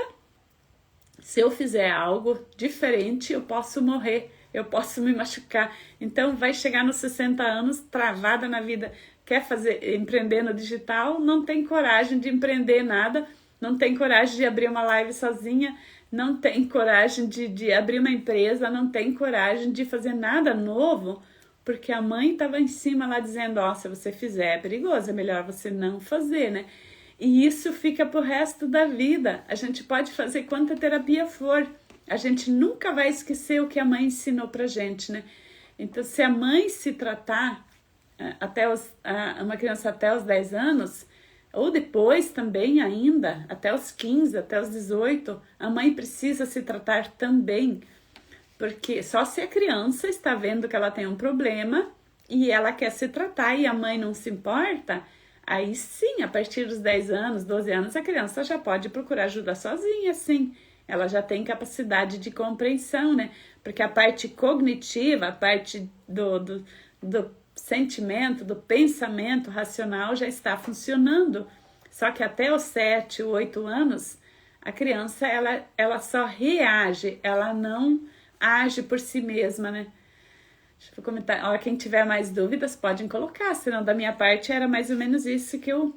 Se eu fizer algo diferente, eu posso morrer, eu posso me machucar. Então, vai chegar nos 60 anos, travada na vida, quer empreender no digital, não tem coragem de empreender nada, não tem coragem de abrir uma live sozinha, não tem coragem de abrir uma empresa, não tem coragem de fazer nada novo, porque a mãe estava em cima lá dizendo, se você fizer é perigoso, é melhor você não fazer, né? E isso fica pro resto da vida. A gente pode fazer quanta terapia for. A gente nunca vai esquecer o que a mãe ensinou pra gente, né? Então, se a mãe se tratar uma criança até os 10 anos, ou depois também ainda, até os 15, até os 18, a mãe precisa se tratar também. Porque só se a criança está vendo que ela tem um problema e ela quer se tratar e a mãe não se importa, aí sim, a partir dos 10 anos, 12 anos, a criança já pode procurar ajuda sozinha, sim. Ela já tem capacidade de compreensão, né? Porque a parte cognitiva, a parte do sentimento, do pensamento racional já está funcionando. Só que até os 7, 8 anos, a criança, ela só reage, ela não age por si mesma, né? Deixa eu comentar. Quem tiver mais dúvidas, podem colocar. Senão, da minha parte, era mais ou menos isso que eu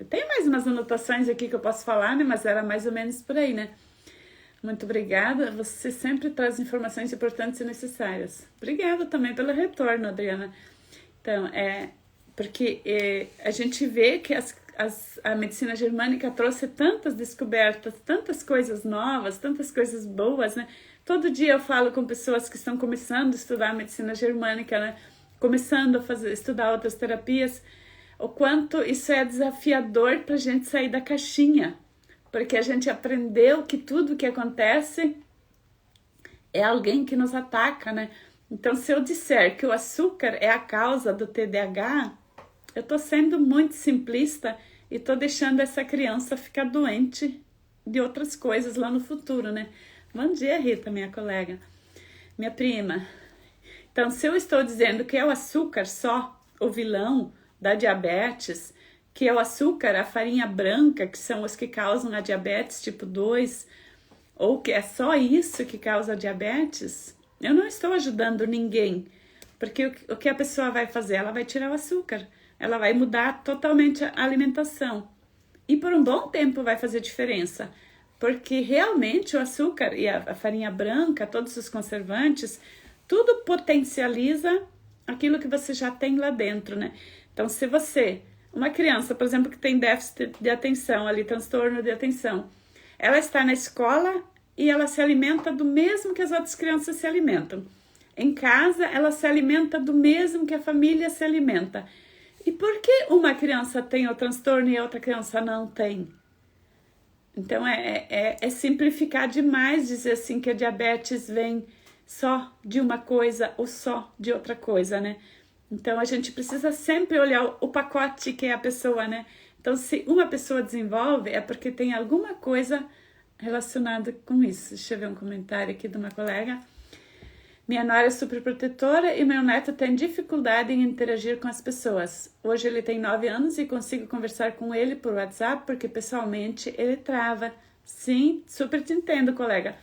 tenho mais umas anotações aqui que eu posso falar, né? Mas era mais ou menos por aí, né? Muito obrigada. Você sempre traz informações importantes e necessárias. Obrigada também pelo retorno, Adriana. Então, porque a gente vê que a medicina germânica trouxe tantas descobertas, tantas coisas novas, tantas coisas boas, né? Todo dia eu falo com pessoas que estão começando a estudar a medicina germânica, né? Começando a estudar outras terapias, o quanto isso é desafiador para a gente sair da caixinha, porque a gente aprendeu que tudo que acontece é alguém que nos ataca, né? Então, se eu disser que o açúcar é a causa do TDAH, eu estou sendo muito simplista e estou deixando essa criança ficar doente de outras coisas lá no futuro, né? Bom dia, Rita, minha colega, minha prima. Então, se eu estou dizendo que é o açúcar só o vilão da diabetes, que é o açúcar, a farinha branca, que são os que causam a diabetes tipo 2, ou que é só isso que causa a diabetes, eu não estou ajudando ninguém, porque o que a pessoa vai fazer? Ela vai tirar o açúcar, ela vai mudar totalmente a alimentação, e por um bom tempo vai fazer diferença, porque realmente o açúcar e a farinha branca, todos os conservantes, tudo potencializa aquilo que você já tem lá dentro, né? Então, se você, uma criança, por exemplo, que tem déficit de atenção, ali, transtorno de atenção, ela está na escola e ela se alimenta do mesmo que as outras crianças se alimentam. Em casa, ela se alimenta do mesmo que a família se alimenta. E por que uma criança tem o transtorno e a outra criança não tem? Então, é simplificar demais dizer assim que a diabetes vem só de uma coisa ou só de outra coisa, né? Então, a gente precisa sempre olhar o pacote que é a pessoa, né? Então, se uma pessoa desenvolve, é porque tem alguma coisa relacionada com isso. Deixa eu ver um comentário aqui de uma colega. Minha nora é super protetora e meu neto tem dificuldade em interagir com as pessoas. Hoje ele tem 9 anos e consigo conversar com ele por WhatsApp, porque pessoalmente ele trava. Sim, super te entendo, colega.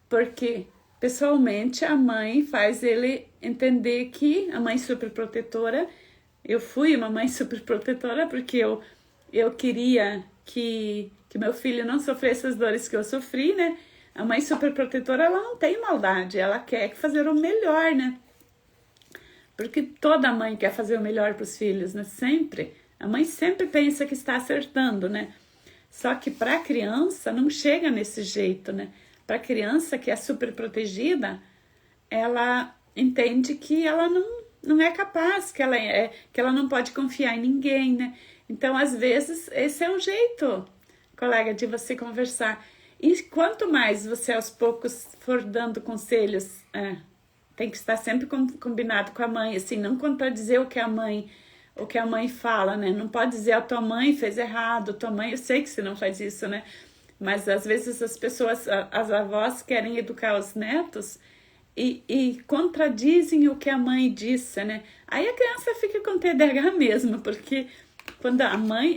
Porque pessoalmente a mãe faz ele entender que a mãe super protetora, eu fui uma mãe super protetora porque eu queria que meu filho não sofresse as dores que eu sofri, né? A mãe super protetora, ela não tem maldade, ela quer fazer o melhor, né? Porque toda mãe quer fazer o melhor para os filhos, né? Sempre. A mãe sempre pensa que está acertando, né? Só que para a criança não chega nesse jeito, né? Para a criança que é super protegida, ela entende que ela não é capaz, que ela não pode confiar em ninguém, né? Então, às vezes, esse é o jeito, colega, de você conversar. E quanto mais você aos poucos for dando conselhos, tem que estar sempre combinado com a mãe, assim, não contradizer o que a mãe fala, né? Não pode dizer a tua mãe fez errado, tua mãe, eu sei que você não faz isso, né? Mas às vezes as pessoas, as avós querem educar os netos e contradizem o que a mãe disse, né? Aí a criança fica com TDAH mesmo, porque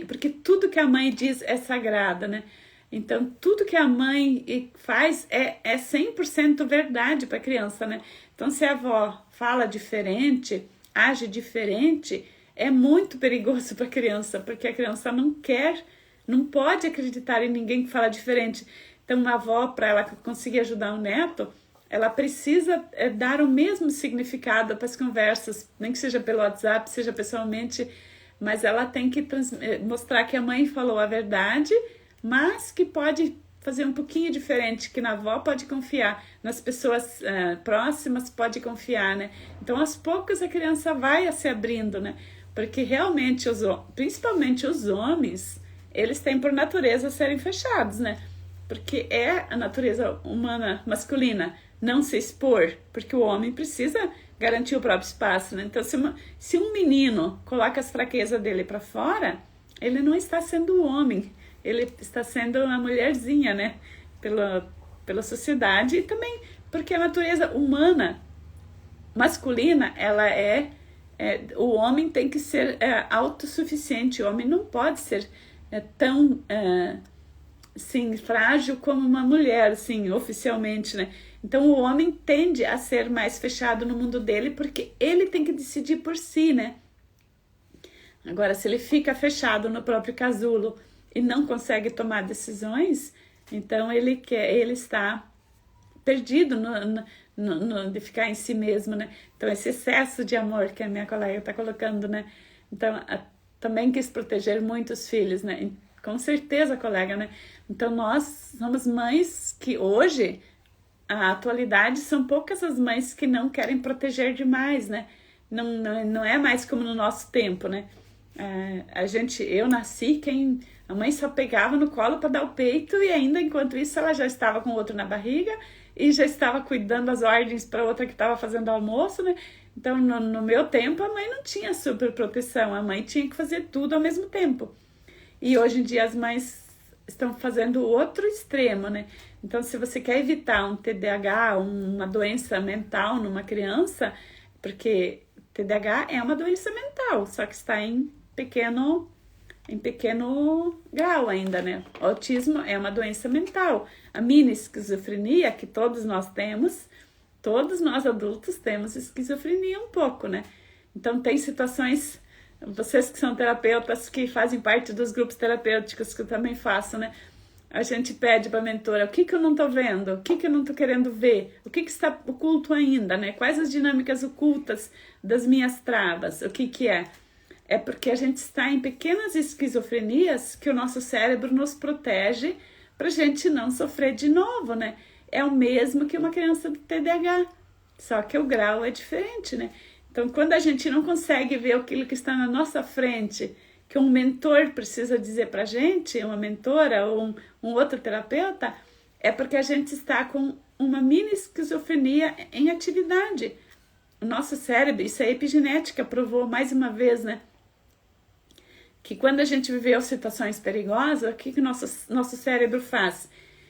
porque tudo que a mãe diz é sagrado, né? Então, tudo que a mãe faz é 100% verdade para a criança, né? Então, se a avó fala diferente, age diferente, é muito perigoso para a criança, porque a criança não pode acreditar em ninguém que fala diferente. Então, uma avó, para ela conseguir ajudar o neto, ela precisa dar o mesmo significado para as conversas, nem que seja pelo WhatsApp, seja pessoalmente, mas ela tem que mostrar que a mãe falou a verdade, mas que pode fazer um pouquinho diferente, que na avó pode confiar, nas pessoas próximas pode confiar, né? Então, aos poucos, a criança vai se abrindo, né? Porque realmente, principalmente os homens, eles têm por natureza serem fechados, né? Porque é a natureza humana masculina não se expor, porque o homem precisa garantir o próprio espaço, né? Então, se um menino coloca as fraquezas dele para fora, ele não está sendo um homem, ele está sendo uma mulherzinha, né? Pela sociedade e também porque a natureza humana masculina, ela o homem tem que ser autossuficiente, o homem não pode ser tão assim, frágil como uma mulher, assim, oficialmente, né? Então o homem tende a ser mais fechado no mundo dele porque ele tem que decidir por si, né? Agora, se ele fica fechado no próprio casulo e não consegue tomar decisões, Então ele está perdido de ficar em si mesmo, né? Então esse excesso de amor que a minha colega está colocando, né? Então também quis proteger muitos filhos, né? Com certeza, colega, né? Então nós somos mães que hoje, a atualidade, são poucas as mães que não querem proteger demais, né? Não é mais como no nosso tempo, né? Eu nasci, a mãe só pegava no colo para dar o peito e ainda enquanto isso ela já estava com outro na barriga e já estava cuidando das ordens para outra que estava fazendo almoço, né? Então no meu tempo a mãe não tinha super proteção, a mãe tinha que fazer tudo ao mesmo tempo. E hoje em dia as mães estão fazendo o outro extremo, né? Então se você quer evitar um TDAH, uma doença mental numa criança, porque TDAH é uma doença mental, só que está em pequeno grau ainda, né? O autismo é uma doença mental. A mini esquizofrenia, que todos nós temos, todos nós adultos temos esquizofrenia um pouco, né? Então tem situações, vocês que são terapeutas, que fazem parte dos grupos terapêuticos que eu também faço, né? A gente pede para a mentora, o que eu não estou vendo? O que eu não estou querendo ver? O que está oculto ainda, né? Quais as dinâmicas ocultas das minhas travas? O que é? É porque a gente está em pequenas esquizofrenias que o nosso cérebro nos protege para a gente não sofrer de novo, né? É o mesmo que uma criança do TDAH, só que o grau é diferente, né? Então, quando a gente não consegue ver aquilo que está na nossa frente, que um mentor precisa dizer pra gente, uma mentora ou um outro terapeuta, é porque a gente está com uma mini esquizofrenia em atividade. O nosso cérebro, isso é epigenética, provou mais uma vez, né? Que quando a gente viveu situações perigosas, o que o nosso cérebro faz?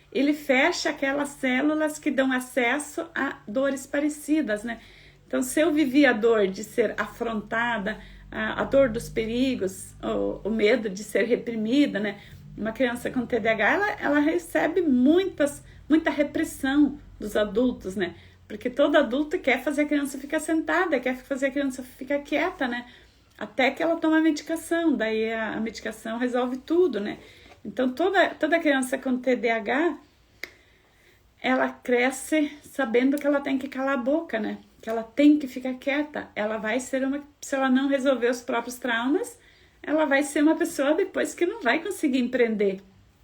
Ele fecha aquelas células que dão acesso a dores parecidas, né? Então, se eu vivi a dor de ser afrontada, a dor dos perigos, o medo de ser reprimida, né? Uma criança com TDAH, ela recebe muita repressão dos adultos, né? Porque todo adulto quer fazer a criança ficar sentada, quer fazer a criança ficar quieta, né? Até que ela toma a medicação, daí a medicação resolve tudo, né? Então, toda criança com TDAH, ela cresce sabendo que ela tem que calar a boca, né? Que ela tem que ficar quieta. Ela vai ser se ela não resolver os próprios traumas, ela vai ser uma pessoa depois que não vai conseguir empreender.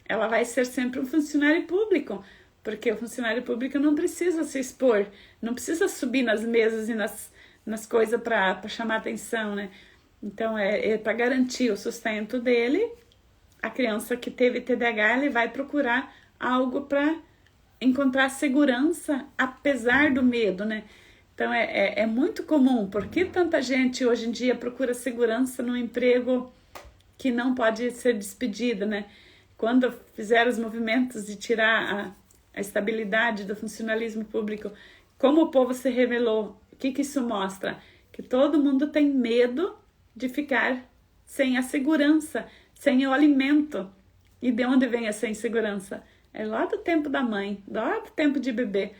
Ela vai ser sempre um funcionário público, porque o funcionário público não precisa se expor, não precisa subir nas mesas e nas coisas para chamar atenção, né? Então, é para garantir o sustento dele. A criança que teve TDAH, ele vai procurar algo para encontrar segurança, apesar do medo, né? Então, é muito comum. Por que tanta gente hoje em dia procura segurança num emprego que não pode ser despedida, né? Quando fizeram os movimentos de tirar a estabilidade do funcionalismo público, como o povo se rebelou, o que isso mostra? Que todo mundo tem medo de ficar sem a segurança, sem o alimento. E de onde vem essa insegurança? É lá do tempo da mãe, lá do tempo de bebê.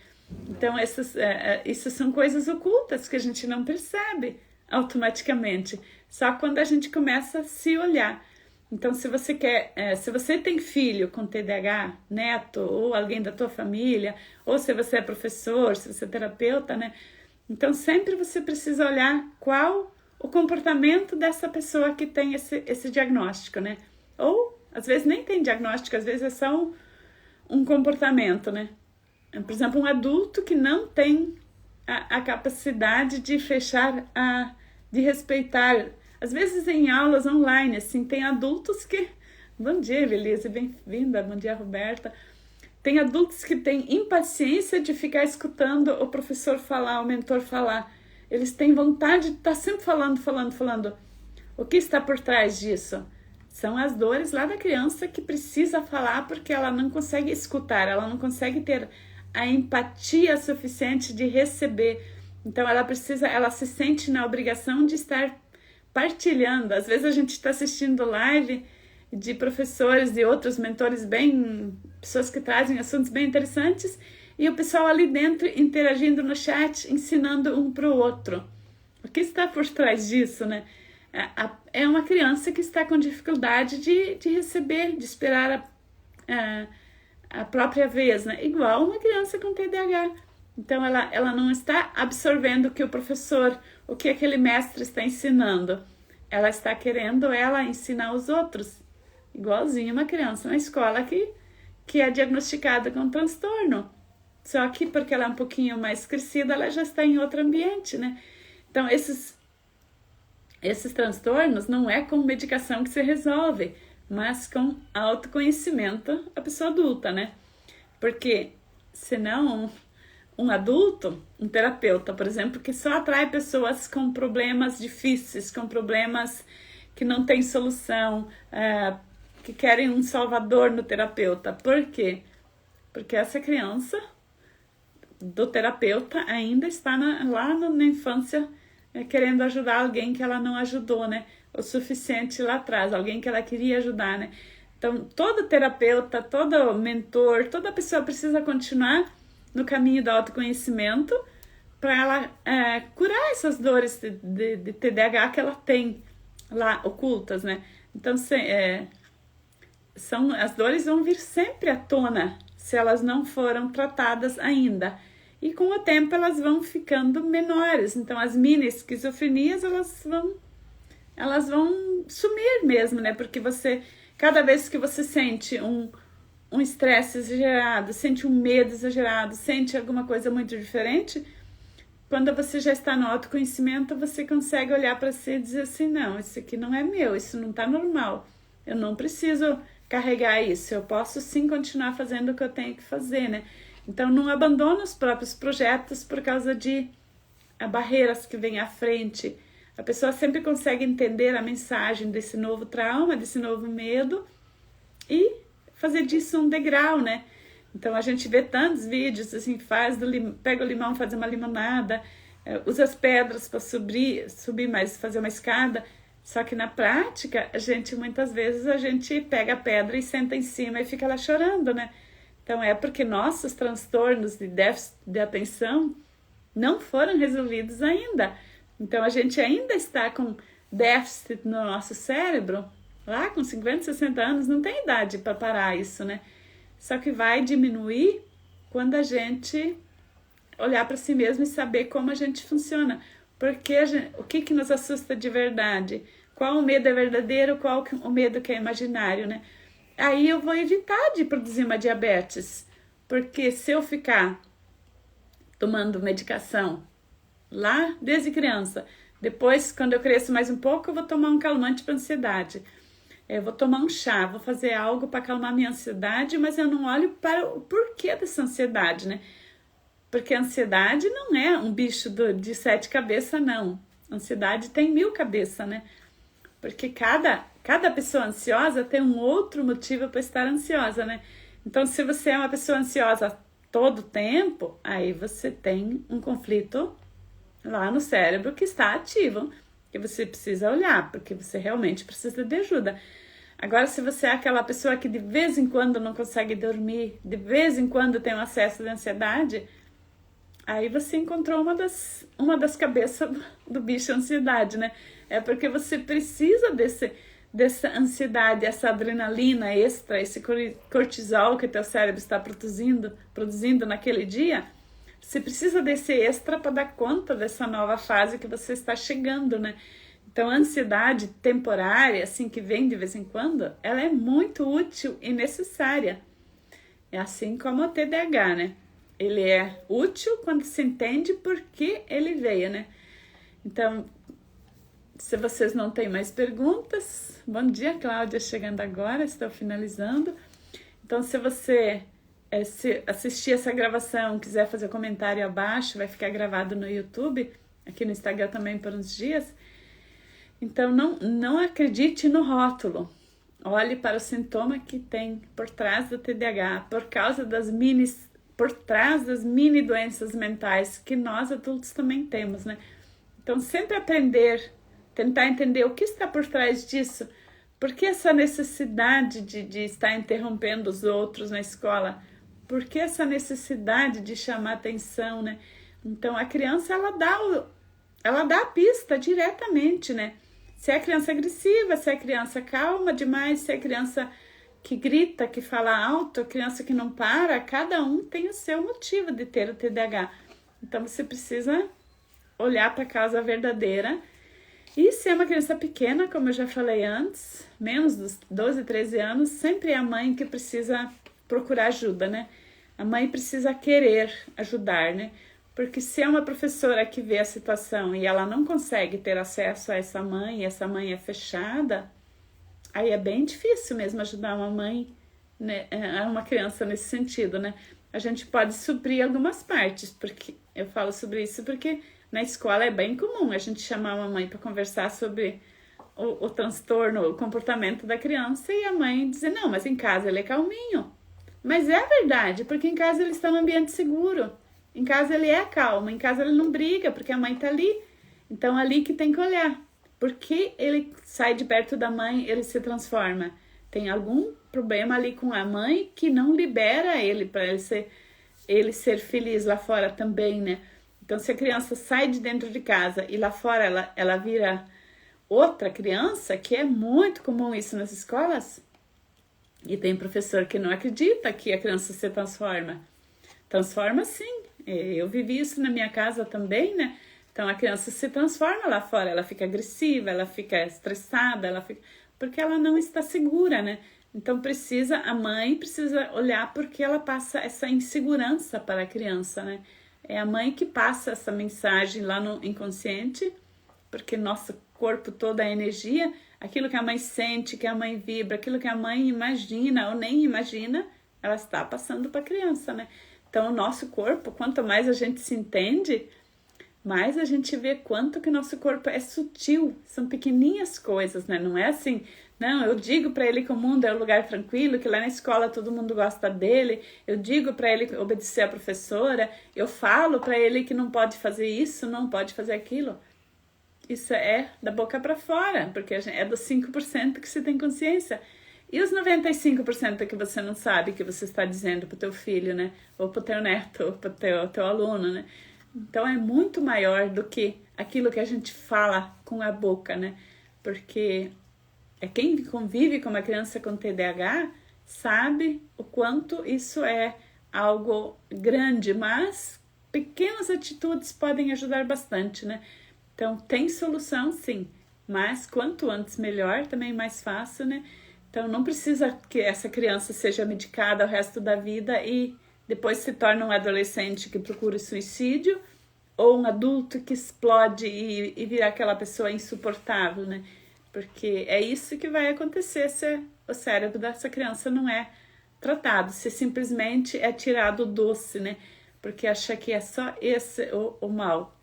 Então, isso são coisas ocultas que a gente não percebe automaticamente, só quando a gente começa a se olhar. Então, se você tem filho com TDAH, neto, ou alguém da tua família, ou se você é professor, se você é terapeuta, né? Então, sempre você precisa olhar qual o comportamento dessa pessoa que tem esse diagnóstico, né? Ou, às vezes, nem tem diagnóstico, às vezes é só um comportamento, né? Por exemplo, um adulto que não tem a capacidade de fechar, de respeitar. Às vezes em aulas online, assim, tem adultos que... Bom dia, Evelise, bem-vinda. Bom dia, Roberta. Tem adultos que têm impaciência de ficar escutando o professor falar, o mentor falar. Eles têm vontade de estar sempre falando. O que está por trás disso? São as dores lá da criança que precisa falar porque ela não consegue escutar, ela não consegue ter a empatia suficiente de receber. Então ela se sente na obrigação de estar partilhando. Às vezes a gente está assistindo live de professores e outros mentores pessoas que trazem assuntos bem interessantes, e o pessoal ali dentro interagindo no chat, ensinando um para o outro. O que está por trás disso, né? É uma criança que está com dificuldade de receber, de esperar a própria vez, né? Igual uma criança com TDAH. Então, ela não está absorvendo o que o professor, o que aquele mestre está ensinando. Ela está querendo ensinar os outros. Igualzinho uma criança na escola que é diagnosticada com transtorno. Só que porque ela é um pouquinho mais crescida, ela já está em outro ambiente, né? Então, esses transtornos não é com medicação que se resolve, mas com autoconhecimento a pessoa adulta, né? Porque senão um adulto, um terapeuta, por exemplo, que só atrai pessoas com problemas difíceis, com problemas que não têm solução, que querem um salvador no terapeuta. Por quê? Porque essa criança do terapeuta ainda está lá na infância querendo ajudar alguém que ela não ajudou, né? O suficiente lá atrás, alguém que ela queria ajudar, né? Então, todo terapeuta, todo mentor, toda pessoa precisa continuar no caminho do autoconhecimento para ela curar essas dores de TDAH que ela tem lá ocultas, né? Então, as dores vão vir sempre à tona se elas não foram tratadas ainda. E com o tempo elas vão ficando menores. Então, as mini esquizofrenias, elas vão sumir mesmo, né? Porque cada vez que você sente um estresse exagerado, sente um medo exagerado, sente alguma coisa muito diferente, quando você já está no autoconhecimento, você consegue olhar para si e dizer assim, não, isso aqui não é meu, isso não está normal, eu não preciso carregar isso, eu posso sim continuar fazendo o que eu tenho que fazer, né? Então, não abandona os próprios projetos por causa de barreiras que vêm à frente. A pessoa sempre consegue entender a mensagem desse novo trauma, desse novo medo e fazer disso um degrau, né? Então, a gente vê tantos vídeos, assim, pega o limão, faz uma limonada, usa as pedras para subir mais, fazer uma escada. Só que na prática, muitas vezes, a gente pega a pedra e senta em cima e fica lá chorando, né? Então, é porque nossos transtornos de déficit de atenção não foram resolvidos ainda. Então, a gente ainda está com déficit no nosso cérebro, lá com 50, 60 anos, não tem idade para parar isso, né? Só que vai diminuir quando a gente olhar para si mesmo e saber como a gente funciona. Porque o que nos assusta de verdade? Qual o medo é verdadeiro, qual o medo que é imaginário, né? Aí eu vou evitar de produzir uma diabetes. Porque se eu ficar tomando medicação lá desde criança, depois, quando eu cresço mais um pouco, eu vou tomar um calmante para ansiedade. Eu vou tomar um chá, vou fazer algo para acalmar minha ansiedade, mas eu não olho para o porquê dessa ansiedade, né? Porque a ansiedade não é um bicho de 7 cabeças, não. A ansiedade tem 1000 cabeças, né? Porque cada pessoa ansiosa tem um outro motivo para estar ansiosa, né? Então, se você é uma pessoa ansiosa todo o tempo, aí você tem um conflito lá no cérebro que está ativo, que você precisa olhar, porque você realmente precisa de ajuda. Agora, se você é aquela pessoa que de vez em quando não consegue dormir, de vez em quando tem um acesso de ansiedade, aí você encontrou uma das cabeças do bicho ansiedade, né? É porque você precisa dessa ansiedade, essa adrenalina extra, esse cortisol que teu cérebro está produzindo naquele dia. Você precisa desse extra para dar conta dessa nova fase que você está chegando, né? Então, a ansiedade temporária, assim, que vem de vez em quando, ela é muito útil e necessária. É assim como o TDAH, né? Ele é útil quando se entende por que ele veio, né? Então, se vocês não têm mais perguntas, bom dia, Cláudia, chegando agora, estou finalizando. Então, se você se assistir essa gravação, quiser fazer comentário abaixo, vai ficar gravado no YouTube, aqui no Instagram também por uns dias. Então, não acredite no rótulo. Olhe para o sintoma que tem por trás do TDAH, por trás das mini doenças mentais que nós adultos também temos, né? Então, sempre tentar entender o que está por trás disso. Por que essa necessidade de estar interrompendo os outros na escola? Por que essa necessidade de chamar atenção, né? Então, a criança, ela dá a pista diretamente, né? Se é criança agressiva, se é criança calma demais, se é criança que grita, que fala alto, a criança que não para, cada um tem o seu motivo de ter o TDAH. Então você precisa olhar para a causa verdadeira. E se é uma criança pequena, como eu já falei antes, menos dos 12, 13 anos, sempre é a mãe que precisa procurar ajuda, né? A mãe precisa querer ajudar, né? Porque se é uma professora que vê a situação e ela não consegue ter acesso a essa mãe, e essa mãe é fechada, aí é bem difícil mesmo ajudar uma mãe, né, uma criança nesse sentido, né? A gente pode suprir algumas partes, porque eu falo sobre isso porque na escola é bem comum a gente chamar uma mãe para conversar sobre o transtorno, o comportamento da criança e a mãe dizer, não, mas em casa ele é calminho. Mas é verdade, porque em casa ele está num ambiente seguro. Em casa ele é calmo, em casa ele não briga, porque a mãe tá ali. Então ali que tem que olhar. Porque ele sai de perto da mãe, ele se transforma. Tem algum problema ali com a mãe que não libera ele para ele ser feliz lá fora também, né? Então se a criança sai de dentro de casa e lá fora ela vira outra criança, que é muito comum isso nas escolas, e tem professor que não acredita que a criança se transforma. Transforma sim. Eu vivi isso na minha casa também, né? Então a criança se transforma lá fora, ela fica agressiva, ela fica estressada, porque ela não está segura, né? Então a mãe precisa olhar porque ela passa essa insegurança para a criança, né? É a mãe que passa essa mensagem lá no inconsciente, porque nosso corpo toda é energia, aquilo que a mãe sente, que a mãe vibra, aquilo que a mãe imagina ou nem imagina, ela está passando para a criança, né? Então, o nosso corpo, quanto mais a gente se entende, mais a gente vê quanto que nosso corpo é sutil. São pequenininhas coisas, né? Não é assim, não, eu digo para ele que o mundo é um lugar tranquilo, que lá na escola todo mundo gosta dele, eu digo para ele obedecer a professora, eu falo para ele que não pode fazer isso, não pode fazer aquilo. Isso é da boca para fora, porque é dos 5% que você tem consciência. E os 95% que você não sabe que você está dizendo para o teu filho, né? Ou para o teu neto, ou para o teu aluno, né? Então é muito maior do que aquilo que a gente fala com a boca, né? Porque quem convive com uma criança com TDAH sabe o quanto isso é algo grande, mas pequenas atitudes podem ajudar bastante, né? Então tem solução sim, mas quanto antes melhor, também mais fácil, né? Então não precisa que essa criança seja medicada o resto da vida e depois se torne um adolescente que procura suicídio ou um adulto que explode e vira aquela pessoa insuportável, né? Porque é isso que vai acontecer se o cérebro dessa criança não é tratado, se simplesmente é tirado o doce, né? Porque acha que é só esse o mal.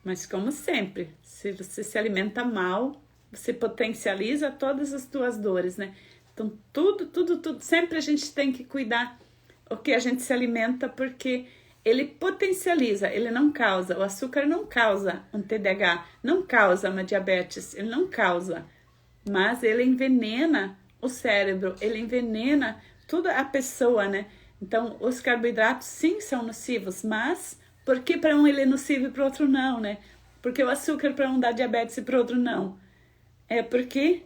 Mas como sempre, se você se alimenta mal, você potencializa todas as tuas dores, né? Então, tudo, sempre a gente tem que cuidar o que a gente se alimenta, porque ele potencializa, ele não causa. O açúcar não causa um TDAH, não causa uma diabetes, ele não causa. Mas ele envenena o cérebro, ele envenena toda a pessoa, né? Então, os carboidratos sim são nocivos, mas por que para um ele é nocivo e para o outro não, né? Porque o açúcar para um dá diabetes e para o outro não. É porque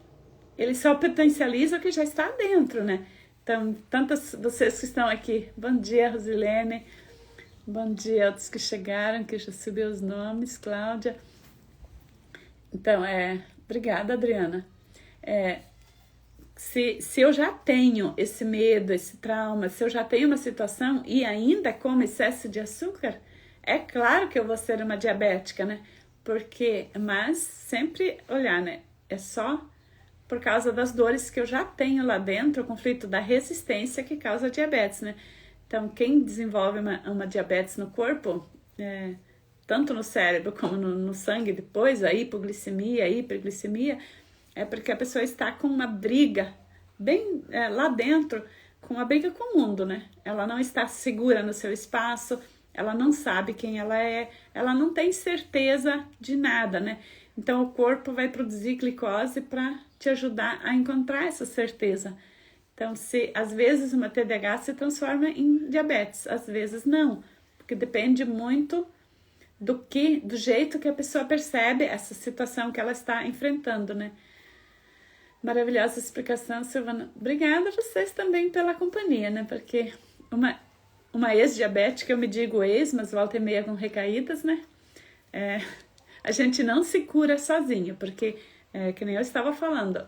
ele só potencializa o que já está dentro, né? Então, tantas vocês que estão aqui, bom dia, Rosilene, bom dia a outros que chegaram, que já subiu os nomes, Cláudia. Então, obrigada, Adriana. Se eu já tenho esse medo, esse trauma, se eu já tenho uma situação e ainda como excesso de açúcar, é claro que eu vou ser uma diabética, né? Mas sempre olhar, né? É só por causa das dores que eu já tenho lá dentro, o conflito da resistência que causa diabetes, né? Então, quem desenvolve uma diabetes no corpo, tanto no cérebro como no sangue depois, a hipoglicemia, a hiperglicemia, é porque a pessoa está com uma briga bem lá dentro, com uma briga com o mundo, né? Ela não está segura no seu espaço, ela não sabe quem ela é, ela não tem certeza de nada, né? Então o corpo vai produzir glicose para te ajudar a encontrar essa certeza. Então, às vezes uma TDAH se transforma em diabetes, às vezes não, porque depende muito do jeito que a pessoa percebe essa situação que ela está enfrentando, né? Maravilhosa explicação, Silvana. Obrigada a vocês também pela companhia, né? Porque uma ex-diabética, eu me digo ex, mas volta e meia com recaídas, né? A gente não se cura sozinho, porque, que nem eu estava falando,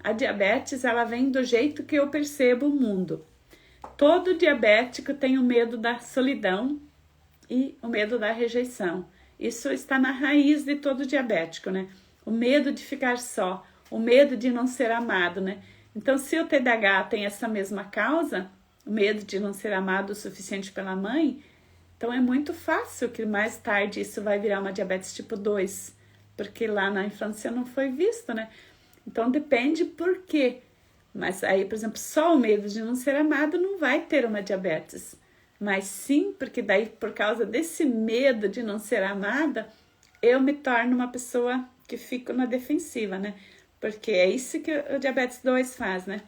a diabetes, ela vem do jeito que eu percebo o mundo. Todo diabético tem o medo da solidão e o medo da rejeição. Isso está na raiz de todo diabético, né? O medo de ficar só, o medo de não ser amado, né? Então, se o TDAH tem essa mesma causa, o medo de não ser amado o suficiente pela mãe, então é muito fácil que mais tarde isso vai virar uma diabetes tipo 2, porque lá na infância não foi visto, né? Então depende por quê. Mas aí, por exemplo, só o medo de não ser amado não vai ter uma diabetes. Mas sim, porque daí por causa desse medo de não ser amada, eu me torno uma pessoa que fico na defensiva, né? Porque é isso que o diabetes 2 faz, né?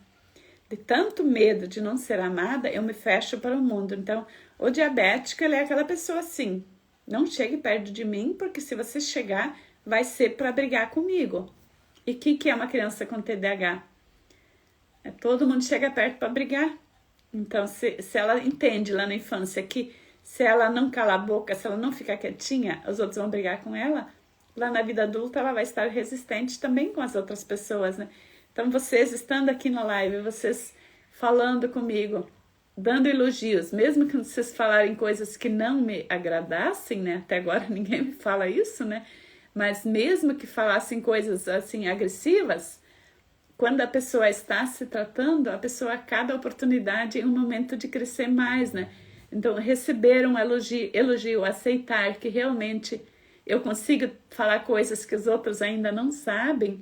De tanto medo de não ser amada, eu me fecho para o mundo. Então, o diabético, ele é aquela pessoa assim, não chegue perto de mim, porque se você chegar, vai ser para brigar comigo. E o que é uma criança com TDAH? Todo mundo chega perto para brigar. Então, se ela entende lá na infância que se ela não calar a boca, se ela não ficar quietinha, os outros vão brigar com ela, lá na vida adulta ela vai estar resistente também com as outras pessoas, né? Então, vocês estando aqui na live, vocês falando comigo, dando elogios, mesmo que vocês falarem coisas que não me agradassem, né? Até agora ninguém me fala isso, né? Mas mesmo que falassem coisas assim agressivas, quando a pessoa está se tratando, a pessoa a cada oportunidade é um momento de crescer mais, né? Então, receber um elogio, aceitar que realmente eu consigo falar coisas que os outros ainda não sabem,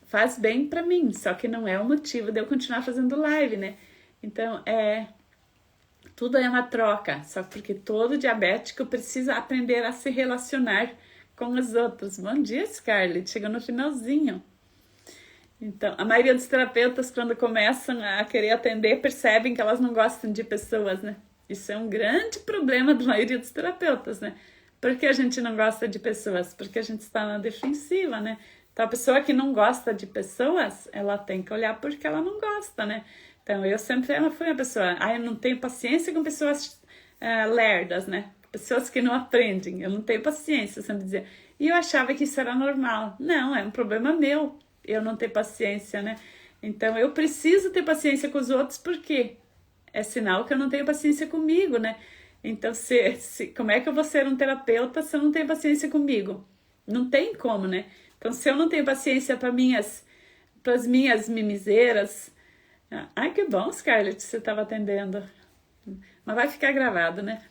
faz bem para mim, só que não é o motivo de eu continuar fazendo live, né? Então, tudo é uma troca, só porque todo diabético precisa aprender a se relacionar com os outros. Bom dia, Scarlett, chegou no finalzinho. Então, a maioria dos terapeutas, quando começam a querer atender, percebem que elas não gostam de pessoas, né? Isso é um grande problema da maioria dos terapeutas, né? Por que a gente não gosta de pessoas? Porque a gente está na defensiva, né? Então, a pessoa que não gosta de pessoas, ela tem que olhar porque ela não gosta, né? Então, eu sempre fui uma pessoa, eu não tenho paciência com pessoas lerdas, né? Pessoas que não aprendem, eu não tenho paciência, eu sempre dizia. E eu achava que isso era normal. Não, é um problema meu, eu não ter paciência, né? Então, eu preciso ter paciência com os outros, porque é sinal que eu não tenho paciência comigo, né? Então, como é que eu vou ser um terapeuta se eu não tenho paciência comigo? Não tem como, né? Então, se eu não tenho paciência para as minhas mimizeiras... Ai, que bom, Scarlett, você estava atendendo. Mas vai ficar gravado, né?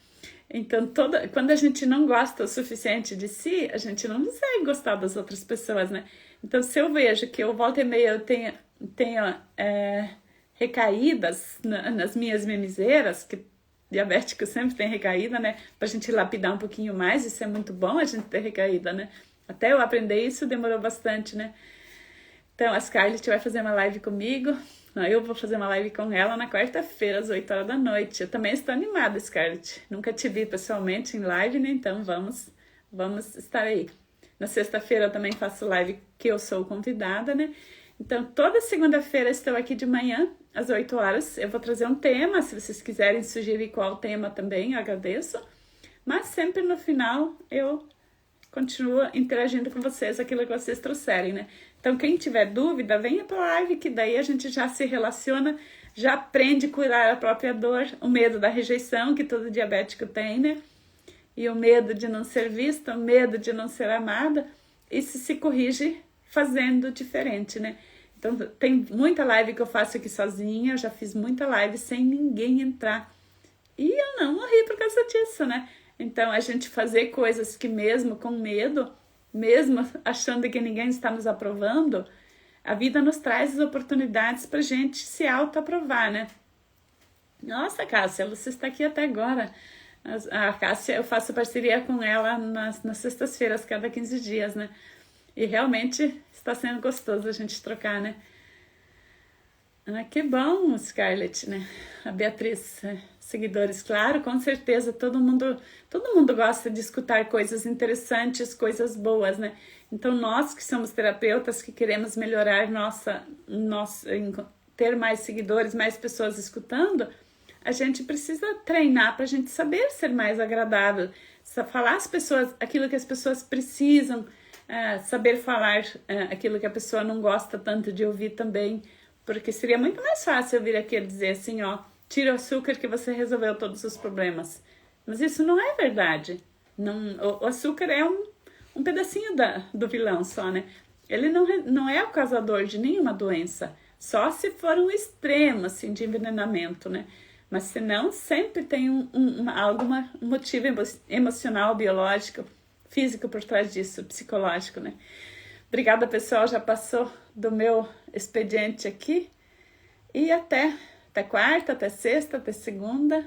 Então, quando a gente não gosta o suficiente de si, a gente não consegue gostar das outras pessoas, né? Então, se eu vejo que eu volta e meia eu tenho recaídas nas minhas mimizeiras, que diabético sempre tem recaída, né? Pra gente lapidar um pouquinho mais, isso é muito bom a gente ter recaída, né? Até eu aprender isso demorou bastante, né? Então, a Scarlett vai fazer uma live comigo. Eu vou fazer uma live com ela na quarta-feira, às 8 horas da noite. Eu também estou animada, Scarlett. Nunca te vi pessoalmente em live, né? Então, vamos estar aí. Na sexta-feira eu também faço live que eu sou convidada, né? Então, toda segunda-feira estou aqui de manhã, às 8 horas. Eu vou trazer um tema, se vocês quiserem sugerir qual tema também, eu agradeço. Mas sempre no final eu continuo interagindo com vocês, aquilo que vocês trouxerem, né? Então, quem tiver dúvida, venha para a live, que daí a gente já se relaciona, já aprende a curar a própria dor, o medo da rejeição, que todo diabético tem, né? E o medo de não ser vista, o medo de não ser amada, isso se corrige fazendo diferente, né? Então, tem muita live que eu faço aqui sozinha, eu já fiz muita live sem ninguém entrar. E eu não morri por causa disso, né? Então, a gente fazer coisas que mesmo com medo, mesmo achando que ninguém está nos aprovando, a vida nos traz as oportunidades para a gente se auto-aprovar, né? Nossa, Cássia, você está aqui até agora. A Cássia, eu faço parceria com ela nas sextas-feiras, cada 15 dias, né? E realmente está sendo gostoso a gente trocar, né? Ah, que bom, Scarlett, né? A Beatriz, seguidores, claro, com certeza, todo mundo gosta de escutar coisas interessantes, coisas boas, né? Então, nós que somos terapeutas, que queremos melhorar ter mais seguidores, mais pessoas escutando, a gente precisa treinar para a gente saber ser mais agradável, falar as pessoas, aquilo que as pessoas precisam, saber falar aquilo que a pessoa não gosta tanto de ouvir também, porque seria muito mais fácil eu vir aqui dizer assim, ó, tira o açúcar que você resolveu todos os problemas. Mas isso não é verdade. Não, o açúcar é um pedacinho do vilão só, né? Ele não é o causador de nenhuma doença. Só se for um extremo, assim, de envenenamento, né? Mas senão sempre tem algum motivo emocional, biológico, físico por trás disso, psicológico, né? Obrigada, pessoal, já passou do meu expediente aqui. E até quarta, até sexta, até segunda.